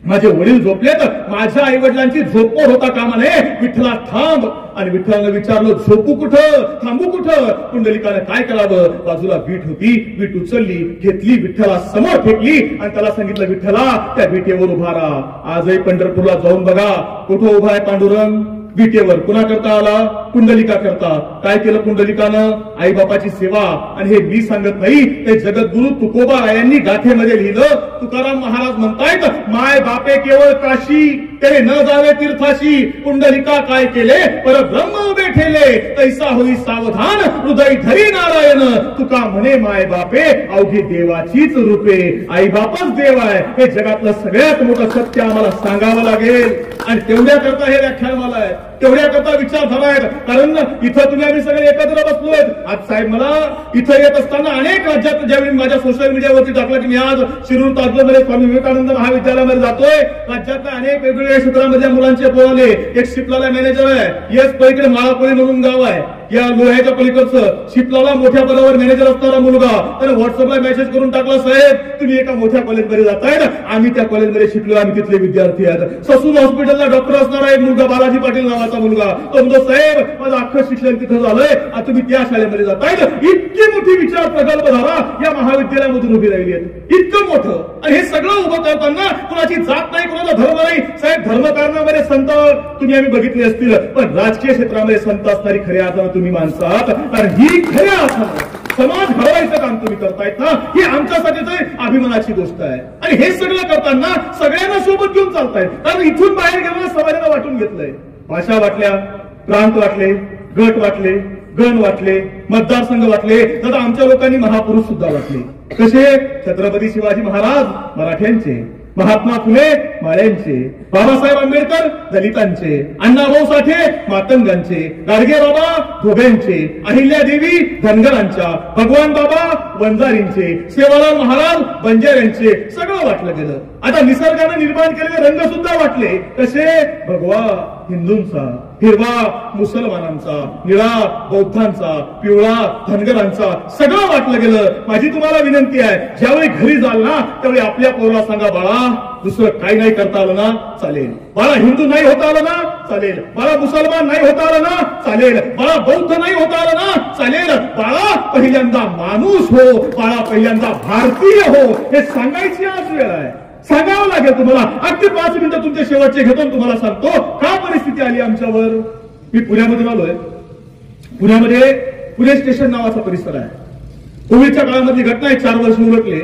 माझे वडील झोपलेत, माझ्या आई वडिलांची झोपमोड होता कामा नये. विठ्ठला थांब. आणि विठ्ठलानं विचारलं झोपू कुठं, थांबू कुठं? पुंडलिकाने काय करावं? बाजूला वीट होती, वीट उचलली, घेतली, विठ्ठला समोर फेकली आणि त्याला सांगितलं विठ्ठला त्या विटेवर उभा राहा. आजही पंढरपूरला जाऊन बघा कुठं उभा आहे पांडुरंग? विटेवर. कुणा करता आला? पुंडलिका करता. काय केलं पुंडलिकानं? आई बापाची सेवा. आणि हे मी सांगत नाही, ते जगद्गुरु तुकोबा रायांनी गाथेमध्ये लिहिलं. तुकाराम महाराज म्हणतायत माय बापे केवळ काशी तेरे न जावे तीर्थाशी, पुंडलिका काय केले परब्रह्म उभे ठेले, तैसा होई सावधान हृदय धरी नारायण. तुका म्हणे माय बापे अवघी देवाचीच रूपे. आई बापच देव आहे हे जगातलं सगळ्यात मोठं सत्य आम्हाला सांगावं लागेल. आणि तेवढ्या करता हे व्याख्यानमाला आहे, तेवढ्या करता विचारधारा आहेत. कारण इथं तुम्ही आम्ही सगळे एकत्र बसलोय. आज साहेब मला इथं येत असताना अनेक राज्यात ज्यावेळी माझ्या सोशल मीडियावरती टाकलं की मी आज शिरूर तालुक्यामध्ये स्वामी विवेकानंद महाविद्यालयामध्ये जातोय, राज्यातल्या अनेक वेगवेगळ्या क्षेत्रामधल्या मुलांचे बोलावले. एक शिपलाला मॅनेजर आहे, येस पैकडे माळापोळी म्हणून गाव आहे, या लोह्याच्या पलीकडचं शिपलाला मोठ्या पदावर मॅनेजर असणारा मुलगा त्याने व्हॉट्सअपला मेसेज करून टाकला, साहेब तुम्ही एका मोठ्या कॉलेजमध्ये जाताय ना, आम्ही त्या कॉलेजमध्ये शिकलो, आम्ही तिथले विद्यार्थी आहेत. ससून हॉस्पिटलला डॉक्टर असणारा एक मुलगा, बालाजी पाटील नावाचा मुलगा, तो म्हणतो साहेब माझं अख्खं शिक्षण तिथं झालंय, तुम्ही त्या शाळेमध्ये जाताय ना. इतकी मोठी विचार प्रकल्पधारा या महाविद्यालयामधून उभी राहिली आहे, इतकं मोठं. आणि हे सगळं उभं करताना कुणाची जात नाही, कुणाचा धर्म नाही. साहेब धर्मकारणामध्ये संत तुम्ही आम्ही बघितले असतील, पण राजकीय क्षेत्रामध्ये संत असणारी खऱ्या अर्थानं तुम्ही माणसं आहात. आणि ही खऱ्या अर्थानं समाज घडवायचं काम तुम्ही करतायत ना, ही आमच्यासाठी अभिमानाची गोष्ट आहे. आणि हे सगळं करताना सगळ्यांना सोबत घेऊन चालतायत, कारण इथून बाहेर गेलेल्या समाजाला वाटून घेतलंय. भाषा वाटल्या, प्रांत वाटले, गट वाटले, गण वाटले, मतदारसंघ वाटले, तर आमच्या लोकांनी महापुरुष सुद्धा वाटले. कसे? छत्रपती शिवाजी महाराज मराठ्यांचे, महात्मा फुले माळ्यांचे, बाबासाहेब आंबेडकर दलितांचे, अण्णाभाऊ साठे मातंगांचे, गाडगे बाबा धोब्यांचे, अहिल्यादेवी धनगरांच्या, भगवान बाबा वंजारींचे, सेवालाल महाराज बंजाऱ्यांचे, सगळं वाटलं गेलं. आता निसर्गाने निर्माण केलेले रंग सुद्धा वाटले. कसे? भगवा हिंदूंचा, हिरवा मुसलमानांचा, निळा बौद्धांचा, पिवळा धनगरांचा, सगळं वाटलं गेलं. माझी तुम्हाला विनंती आहे, ज्यावेळी घरी जाल ना त्यावेळी आपल्या पोराला सांगा, बाळा दुसरं काही नाही करता आलं ना चालेल, बाळा हिंदू नाही होता आलं ना चालेल, बाळा मुसलमान नाही होता आलं ना चालेल, बाळा बौद्ध नाही होता आलं ना चालेल, बाळा पहिल्यांदा माणूस हो, बाळा पहिल्यांदा भारतीय हो, हे सांगायची आज वेळ आहे. सांगावं लागेल तुम्हाला. अगदी 5 मिनिटं तुमचे शेवटचे घेतो, तुम्हाला सांगतो का परिस्थिती आली आमच्यावर. मी पुण्यामधून आलोय. पुण्यामध्ये पुणे स्टेशन नावाचा परिसर आहे. कोविडच्या काळामधली घटना आहे, 4 वर्ष उलटले.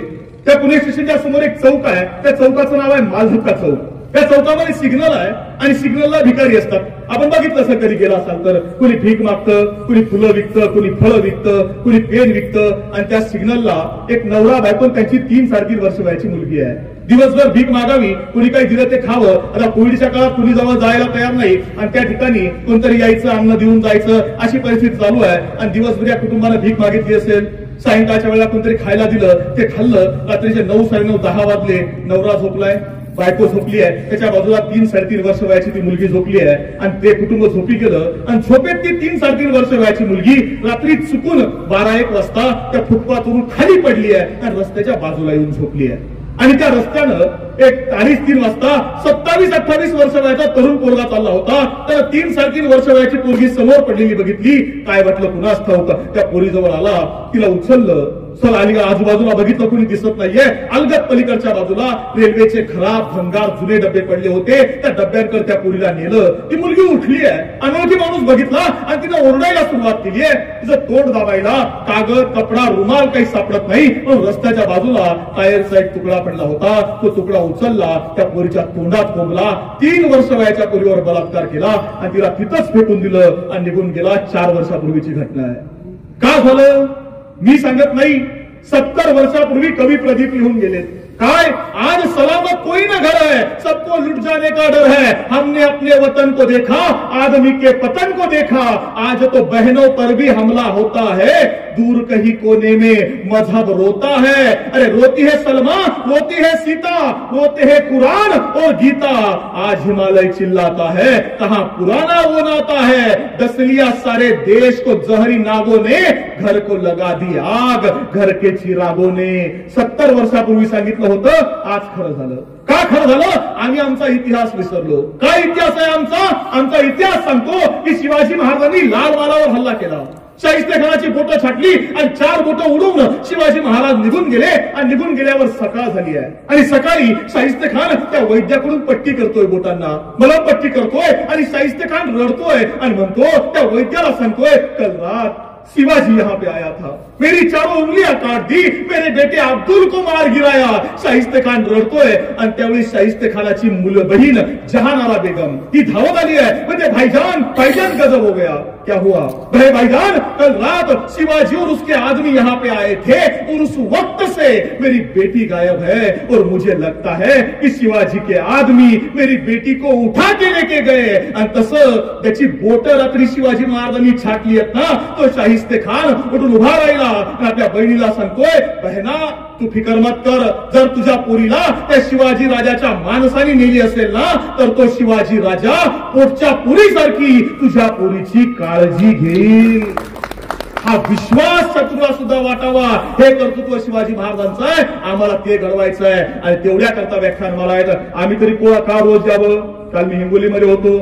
त्या पुणे स्टेशनच्या समोर एक चौक आहे, त्या चौकाचं नाव आहे मालधक्का चौक. त्या चौकामध्ये सिग्नल आहे आणि सिग्नलला भिकारी असतात. आपण बघितलं असेल कधी गेला असाल तर, कुणी भीक मागतं, कुणी फुलं विकतं, कुणी फळं विकतं, कुणी पेन विकतं. आणि त्या सिग्नलला एक नवरा बायको त्यांची 3-3.5 वर्ष वयाची मुलगी आहे. दिवसभर भीक मागावी, कुणी काही दिलं ते खावं. आता कोविडच्या काळात कुणी जवळ जायला तयार नाही आणि त्या ठिकाणी कोणतरी यायचं, अन्न देऊन जायचं, अशी परिस्थिती चालू आहे. आणि दिवसभर या कुटुंबाला भीक मागितली असेल, सायंकाळच्या वेळेला कोणतरी खायला दिलं, ते खाल्लं. रात्रीचे 9, 9:30, 10 वाजले. नवरा झोपलाय, बायको झोपली आहे, त्याच्या बाजूला 3-3.5 वर्ष वयाची ती मुलगी झोपली आहे. आणि ते कुटुंब झोपी गेलं. आणि झोपेत ती 3-3.5 वर्ष वयाची मुलगी रात्री चुकून 12-1 वाजता त्या फुटपाथवरून खाली पडली आहे आणि रस्त्याच्या बाजूला येऊन झोपली आहे. आणि त्या रस्त्यानं एक 2:30-3 वाजता 27-28 वर्ष वयाचा तरुण पोरगा चालला होता. तर 3-3.5 वर्ष वयाची पोरगी समोर पडलेली बघितली. काय वाटलं कुणास ठाऊक, त्या पोरीजवळ आला, तिला उचललं. सर आली, आजूबाजूला बघितलं कोणी दिसत नाहीये. अलगत पलीकडच्या बाजूला रेल्वेचे खराब भंगार जुने डबे पडले होते. त्या डब्यांकडे त्या पोरीला नेलं. ती मुलगी उठली आहे. अनोळखी माणूस बघितला आणि तिने ओरडायला सुरुवात केली आहे. तिचं तोंड दाबायला कागद, कपडा, रुमाल काही सापडत नाही. पण रस्त्याच्या बाजूला टायरचा एक तुकडा पडला होता. तो तुकडा उचलला, त्या पोरीच्या तोंडात कोंबला. 3 वर्ष वयाच्या पोरीवर बलात्कार केला आणि तिला तिथंच फेकून दिलं आणि निघून गेला. 4 वर्षापूर्वीची घटना आहे. का झालं मी सांगत नाही. 70 वर्षापूर्वी कवी प्रदीप लिहून गेले. काय? आज सलामत कोई न घर है, सबको लुट जाने का डर है. हमने अपने वतन को देखा, आदमी के पतन को देखा. आज तो बहनों पर भी हमला होता है, दूर कहीं कोने में मजहब रोता है. अरे रोती है सलमा, रोती है सीता, रोते हैं कुरान और गीता. आज हिमालय चिल्लाता है, कहां पुराना वो नाता है. दस लिया सारे देश को जहरी नागों ने, घर को लगा दी आग घर के चिरागों ने. 70 वर्षापूर्वी सांगितलं होतं, आज खरं झालं. का खरं झालं? आम्ही आमचा इतिहास विसरलो. काय इतिहास आहे आमचा? आमचा इतिहास सांगतो की शिवाजी महाराजांनी लाल मालावर हल्ला केला. शाहिस्तेखानाची बोटं छाटली आणि 4 बोटं उडवून शिवाजी महाराज निघून गेले. आणि निघून गेल्यावर सकाळ झाली आहे. आणि सकाळी शाहिस्तेखान त्या वैद्याकडून पट्टी करतोय बोटांना, मला पट्टी करतोय. आणि शाहिस्तेखान रडतोय आणि म्हणतो, त्या वैद्याला सांगतोय, कल रात शिवाजी यहाँ पे आया था, मेरी चारों उंगलियां काट दी, मेरे बेटे अब्दुल को मार गिराया. शाहिस्ते खान रडतोय. आणि त्यावेळी शाहिस्ते खानाची मुलं बहीण जहानारा बेगम ती धावत आली आहे. म्हणजे भाईजान, भाईजान गजब हो गया. क्या हुआ भाईजान? कल रात शिवाजी और उसके आदमी यहाँ पे आए थे और उस वक्त से मेरी बेटी गायब है. और मुझे लगता है कि शिवाजी के आदमी मेरी बेटी को उठा के लेके गए. आणि तसं त्याची बोट रात्री शिवाजी महाराजांनी छाटली आहेत ना, तो शाहिस्ते खान उठून उभा राहिला आणि आपल्या बहिणीला सांगतोय, बहिणा तू फिकर मत कर, जर तुझ्या पोरीला त्या शिवाजी राजाच्या माणसाने नेली असेल ना, तर तो शिवाजी राजा पोटच्या पोरीसारखी तुझ्या पोरीची काळजी घेईल. हा विश्वास शत्रूला सुद्धा वाटावा, हे कर्तृत्व शिवाजी महाराजांचं आहे. आम्हाला ते घडवायचं आहे आणि तेवढ्या करता व्याख्यान मला आहेत. आम्ही तरी का रोज यावं? काल मी हिंगोलीमध्ये होतो,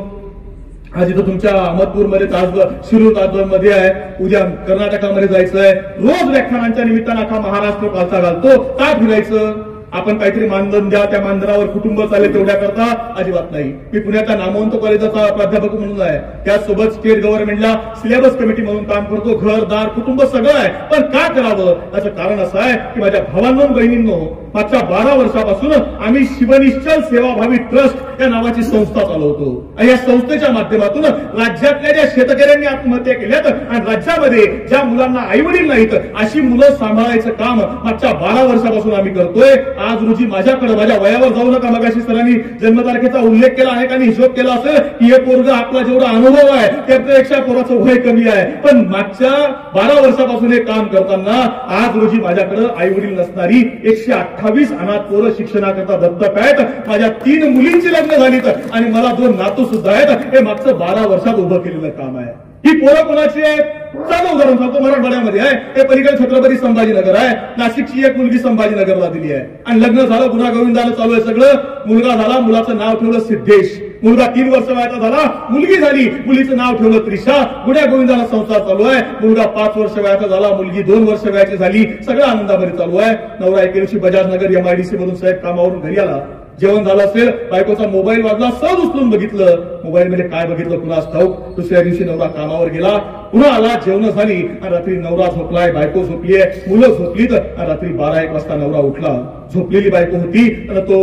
आज इथं तुमच्या अहमदपूरमध्ये, आज शिरूर मध्ये आहे, उद्या कर्नाटकामध्ये जायचंय. रोज व्याख्यानांच्या निमित्तानं अख्खा महाराष्ट्र पालथा घालतो. का फिरायचं? आपण काहीतरी मानधन द्या, त्या मानधनावर कुटुंब चालेल तेवढ्या करता? अजिबात नाही. मी पुण्याच्या नामवंत कॉलेजाचा प्राध्यापक म्हणून आहे, त्याचसोबत स्टेट गव्हर्नमेंटला सिलेबस कमिटी म्हणून काम करतो. घरदार कुटुंब सगळं आहे, पण का करावं? त्याचं कारण असं आहे की माझ्या भावांनो बहिणींनो, मागच्या 12 वर्षापासून आम्ही शिवनिश्चल सेवाभावी ट्रस्ट या नावाची संस्था चालवतो. आणि या संस्थेच्या माध्यमातून राज्यातल्या ज्या शेतकऱ्यांनी आत्महत्या केल्यात आणि राज्यामध्ये ज्या मुलांना आईवडील नाहीत अशी मुलं सांभाळायचं काम मागच्या 12 वर्षापासून आम्ही करतोय. आज रोजी माझ्याकडे, माझ्या वयावर जाऊ नका, मगाशी सरांनी जन्मतारखेचा उल्लेख केला, अनेकांनी हिशोब केला असेल की हे पोरग आपला जेवढा अनुभव आहे त्यापेक्षा पोराचं वय कमी आहे. पण मागच्या 12 वर्षापासून हे काम करताना आज रोजी माझ्याकडे आईवडील नसणारी 128 अनाथ पोरं शिक्षणाकरता दत्तक आहेत. माझ्या 3 मुलींची लग्न झालीत आणि मला 2 नातू सुद्धा आहेत. हे मागचं 12 वर्षात उभं केलेलं काम आहे. ही पोरं कोणाची आहेत? चालू उदाहरण सांगतो, मराठवाड्यामध्ये आहे, हे पलीकडे छत्रपती संभाजीनगर आहे. नाशिकची एक मुलगी संभाजीनगरला दिली आहे आणि लग्न झालं, गुन्हा गोविंदानं चालू आहे सगळं. मुलगा झाला, मुलाचं नाव ठेवलं सिद्धेश. मुलगा 3 वर्ष वयाचा झाला, मुलगी झाली, मुलीचं नाव ठेवलं त्रिशा. गुन्हा गोविंदाला संसार चालू आहे. मुलगा 5 वर्ष वयाचा झाला, मुलगी 2 वर्ष वयाची झाली. सगळं आनंदामध्ये चालू आहे. नवरा एके दिवशी बजाजनगर MIDC मधून साहेब कामावरून घरी आला. जेवण झालं असेल, बायकोचा मोबाईल वाजला, सहज उचलून बघितलं. मोबाईल मध्ये काय बघितलं कुणास ठाऊक. दुसऱ्या दिवशी नवरा कामावर गेला, पुन्हा आला, जेवण झाली आणि रात्री नवरा झोपलाय, बायको झोपलीय, मुलं झोपलीत आणि रात्री 12-1 वाजता नवरा उठला. झोपलेली बायको होती आणि तो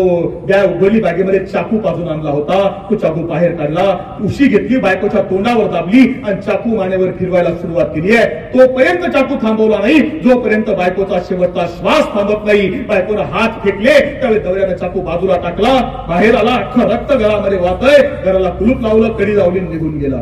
बॅग उघडली, बॅगेमध्ये चाकू पाजून आणला होता. तो चाकू बाहेर काढला, उशी घेतली, बायकोच्या तोंडावर दाबली आणि चाकू मानेवर फिरवायला सुरुवात केली आहे. तोपर्यंत चाकू थांबवला नाही जोपर्यंत बायकोचा शेवटचा श्वास थांबत नाही. बायकोनं हात फेकले, त्यावेळी नवऱ्याने चाकू बाजूला टाकला, बाहेर आला, अख्खं रक्त घरामध्ये वाहतंय. घराला कुलूप लावलं, कडी लावली, निघून गेला.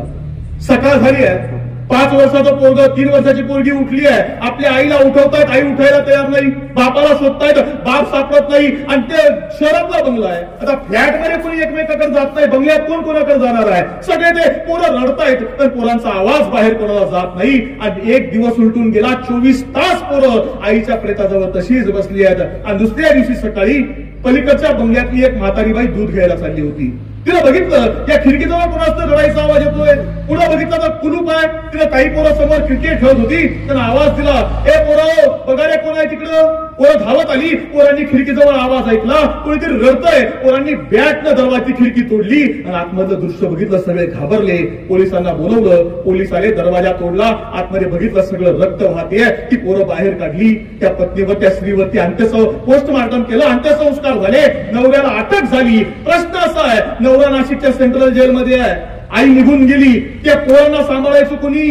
सकाळ झाली आहे. 5 वर्षाचं पोरग, 3 वर्षाची पोरगी उठली आहे. आपल्या आईला उठवतायत, आई उठायला तयार नाही. बापाला शोधतायत, बाप सापडत नाही. आणि ते शहरातला बंगला आहे. आता फ्लॅटमध्ये कोणी एकमेकाकडे जात नाही, बंगल्यात कोण कोणाकडे जाणार आहे? सगळे ते पोरं रडतायत, तर पोरांचा आवाज बाहेर कोणाला जात नाही. आणि एक दिवस उलटून गेला, 24 तास पोरं आईच्या प्रेताजवळ तशीच बसली आहेत. आणि दुसऱ्या दिवशी सकाळी पलीकडच्या बंगल्यातली एक म्हातारी बाई दूध घ्यायला चालली होती. तिला बघितलं, या खिडकीजवळ कोणाचा रडायचा आवाज येतोय. पुढे बघितलं तर कुलूप आहे. तिला काही पोरं समोर क्रिकेट खेळत होती, त्यांना आवाज दिला, ए पोरं बघा रे कोण आहे तिकडं. पोरं धावत आली, पोरांनी खिडकीजवळ आवाज ऐकला, कोणीतरी रडतंय. पोरांनी बॅटनं दरवाजाची खिडकी तोडली आणि आतमधलं दृश्य बघितलं, सगळे घाबरले. पोलिसांना बोलवलं, पोलीस आले, दरवाजा तोडला, आतमध्ये बघितलं, सगळं रक्त वाहते. ती पोरं बाहेर काढली, त्या पत्नीवर, त्या स्त्रीवरती पोस्टमार्टम केलं, अंत्यसंस्कार झाले, नवऱ्याला अटक झाली. प्रश्न असा आहे, नवरा नाशिकच्या सेंट्रल जेलमध्ये आहे, आई निघून गेली, त्या पोरांना सांभाळायचं कोणी?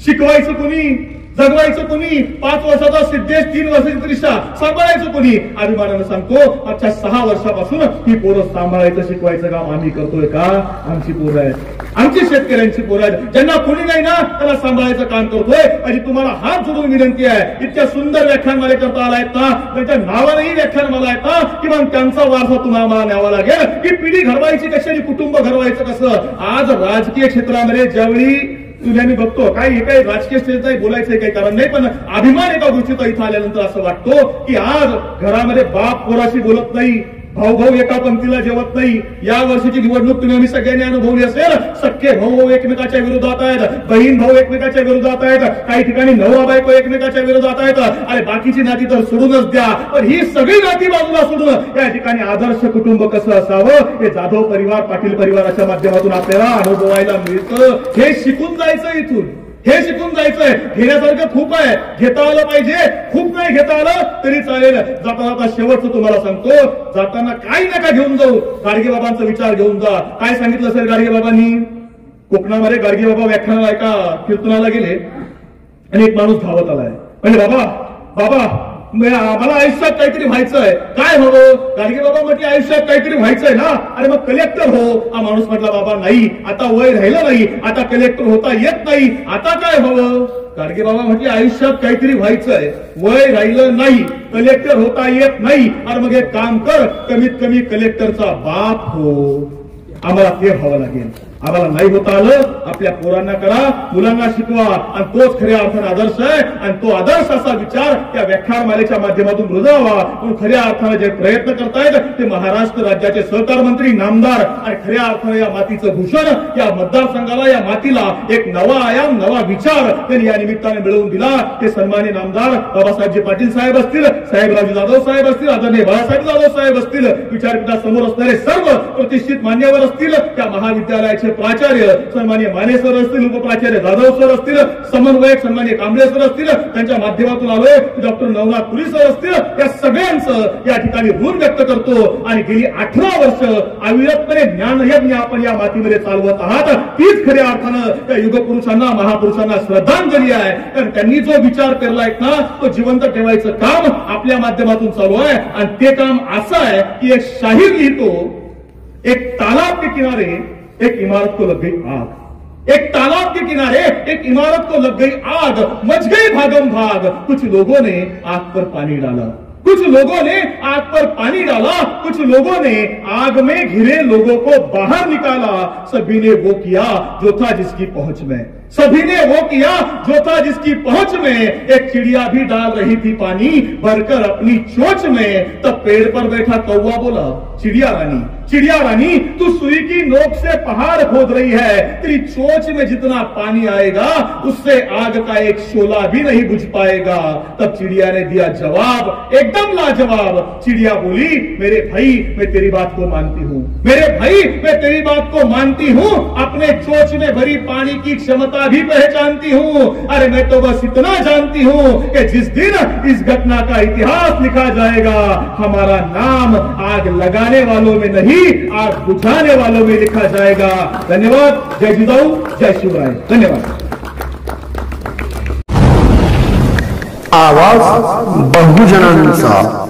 शिकवायचं कोणी? जगवायचं कोणी? 5 वर्षाचा सिद्धेश, 3 वर्षाची त्रिशा, सांभाळायचं कोणी? अभिमानानं सांगतो, मागच्या 6 वर्षापासून ही पोरं सांभाळायचं, शिकवायचं काम आम्ही करतोय का? आमची पोरं आहेत, आमची शेतकऱ्यांची पोरं आहेत, ज्यांना कोणी नाही ना त्याला सांभाळायचं काम करतोय. आणि तुम्हाला हात जोडून विनंती आहे, इतक्या सुंदर व्याख्यानमाले करता आलायत ना, त्यांच्या नावानेही व्याख्यानमाला आहेत ना, किंवा त्यांचा वारसा तुम्हाला आम्हाला न्यावा लागेल. की पिढी घडवायची कशी आणि कुटुंब घडवायचं कसं? आज राजकीय क्षेत्रामध्ये ज्यावेळी तुम्ही बघतो, काही राजकीय स्टेजचं बोलायचं काही कारण नाही, पण अभिमान एका गोष्टीचा इथं आल्यानंतर असं वाटतो की आज घरामध्ये बाप पोराशी बोलत नाही, भाऊ भाऊ एका पंक्तीला जेवत नाही. या वर्षीची निवडणूक तुम्ही आम्ही सगळ्यांनी अनुभवली असेल. सख्खे भाऊ एकमेकाच्या विरोधात आहेत, बहीण भाऊ एकमेकाच्या विरोधात आहेत, काही ठिकाणी नवरा बायको एकमेकाच्या विरोधात आहेत. आणि बाकीची नाती तर सोडूनच द्या, पण ही सगळी नाती बाजूला सोडून या ठिकाणी आदर्श कुटुंब कसं असावं हे जाधव परिवार, पाटील परिवाराच्या माध्यमातून आपल्याला अनुभवायला मिळतं. हे शिकून जायचं, इथून हे शिकून जायचंय. घेण्यासारखं खूप आहे, घेता आलं पाहिजे. खूप नाही घेता आलं तरी चालेल. जाता जाता शेवटचं तुम्हाला सांगतो, जाताना काही नका घेऊन जाऊ, गाडगेबाबांचा विचार घेऊन जा. काय सांगितलं असेल गाडगेबाबांनी? कोकणामध्ये गाडगेबाबा व्याख्यानाला एका कीर्तनाला गेले आणि एक माणूस धावत आलाय, म्हणजे बाबा बाबा मला आयुष्यात काहीतरी व्हायचंय. काय हवं? गाडगे बाबा म्हटले आयुष्यात काहीतरी व्हायचंय ना. अरे मग कलेक्टर हो. हा माणूस म्हटला, बाबा नाही, आता वय राहिलं नाही, आता कलेक्टर होता येत नाही, आता काय हवं? गाडगे बाबा म्हटले आयुष्यात काहीतरी व्हायचंय, वय राहिलं नाही, कलेक्टर होता येत नाही, अरे मग एक काम कर, कमीत कमी कलेक्टरचा बाप हो. आम्हाला ते व्हावं लागेल. आम्हाला नाही होता आलं, आपल्या पोरांना करा, मुलांना शिकवा, आणि तोच खऱ्या अर्थाने आदर्श आहे. आणि तो आदर्श असा विचार त्या व्याख्यानमालेच्या माध्यमातून रुजवावा. म्हणून खऱ्या अर्थाने जे प्रयत्न करतायत ते महाराष्ट्र राज्याचे सहकार मंत्री, नामदार आणि खऱ्या अर्थाने या मातीचं भूषण, या मतदारसंघाला, या मातीला एक नवा आयाम, नवा विचार त्यांनी या निमित्ताने मिळवून दिला. ते सन्मान्य नामदार बाबासाहेबजी पाटील साहेब असतील, साहेबरावजी जाधव साहेब असतील, आदरणीय बाळासाहेब जाधव साहेब असतील, विचारपीठासमोर असणारे सर्व प्रतिष्ठित मान्यवर असतील, त्या महाविद्यालयाचे प्राचार्य सन्मान्य माने सर असतील, उपप्राचार्य जाधव सर असतील, समन्वयक सन्मान्य कांबळे सर असतील, त्यांच्या माध्यमातून आलोय डॉक्टर नवनाथ पुरी सर असतील, या सगळ्यांचं या ठिकाणी ऋण व्यक्त करतो. आणि गेली 18 वर्ष अविरतपणे ज्ञानयज्ञ आपण या मातीमध्ये चालवत आहात. तीच खऱ्या अर्थानं त्या युगपुरुषांना, महापुरुषांना श्रद्धांजली आहे. कारण त्यांनी जो विचार केलाय ना, तो जिवंत ठेवायचं काम आपल्या माध्यमातून चालू आहे. आणि ते काम असं आहे की एक शाहीर लिहितो, एक तालाब के किनारे एक इमारत को लग गई आग, एक तालाब के किनारे एक इमारत को लग गई आग, मच गई भागम भाग, कुछ लोगों ने आग पर पानी डाला, कुछ लोगों ने आग पर पानी डाला, कुछ लोगों ने आग में घिरे लोगों को बाहर निकाला, सभी ने वो किया जो था जिसकी पहुंच में, सभी ने वो किया जो था जिसकी पहुंच में. एक चिड़िया भी डाल रही थी पानी भरकर अपनी चोंच में, तब पेड़ पर बैठा कौवा बोला, चिड़िया रानी, चिड़िया रानी, तू सुई की नोक से पहाड़ खोद रही है, तेरी चोंच में जितना पानी आएगा उससे आग का एक शोला भी नहीं बुझ पाएगा. तब चिड़िया ने दिया जवाब, एकदम लाजवाब. चिड़िया बोली, मेरे भाई मैं तेरी बात को मानती हूँ, मेरे भाई मैं तेरी बात को मानती हूँ, अपने चोंच में भरी पानी की क्षमता भी पहचानती हूँ. अरे मैं तो बस इतना जानती हूँ कि जिस दिन इस घटना का इतिहास लिखा जाएगा, हमारा नाम आग लगाने वालों में नहीं, आग बुझाने वालों में लिखा जाएगा. धन्यवाद. जय जिजाऊ, जय शिवराय. धन्यवाद. आवाज बहुजनांचा.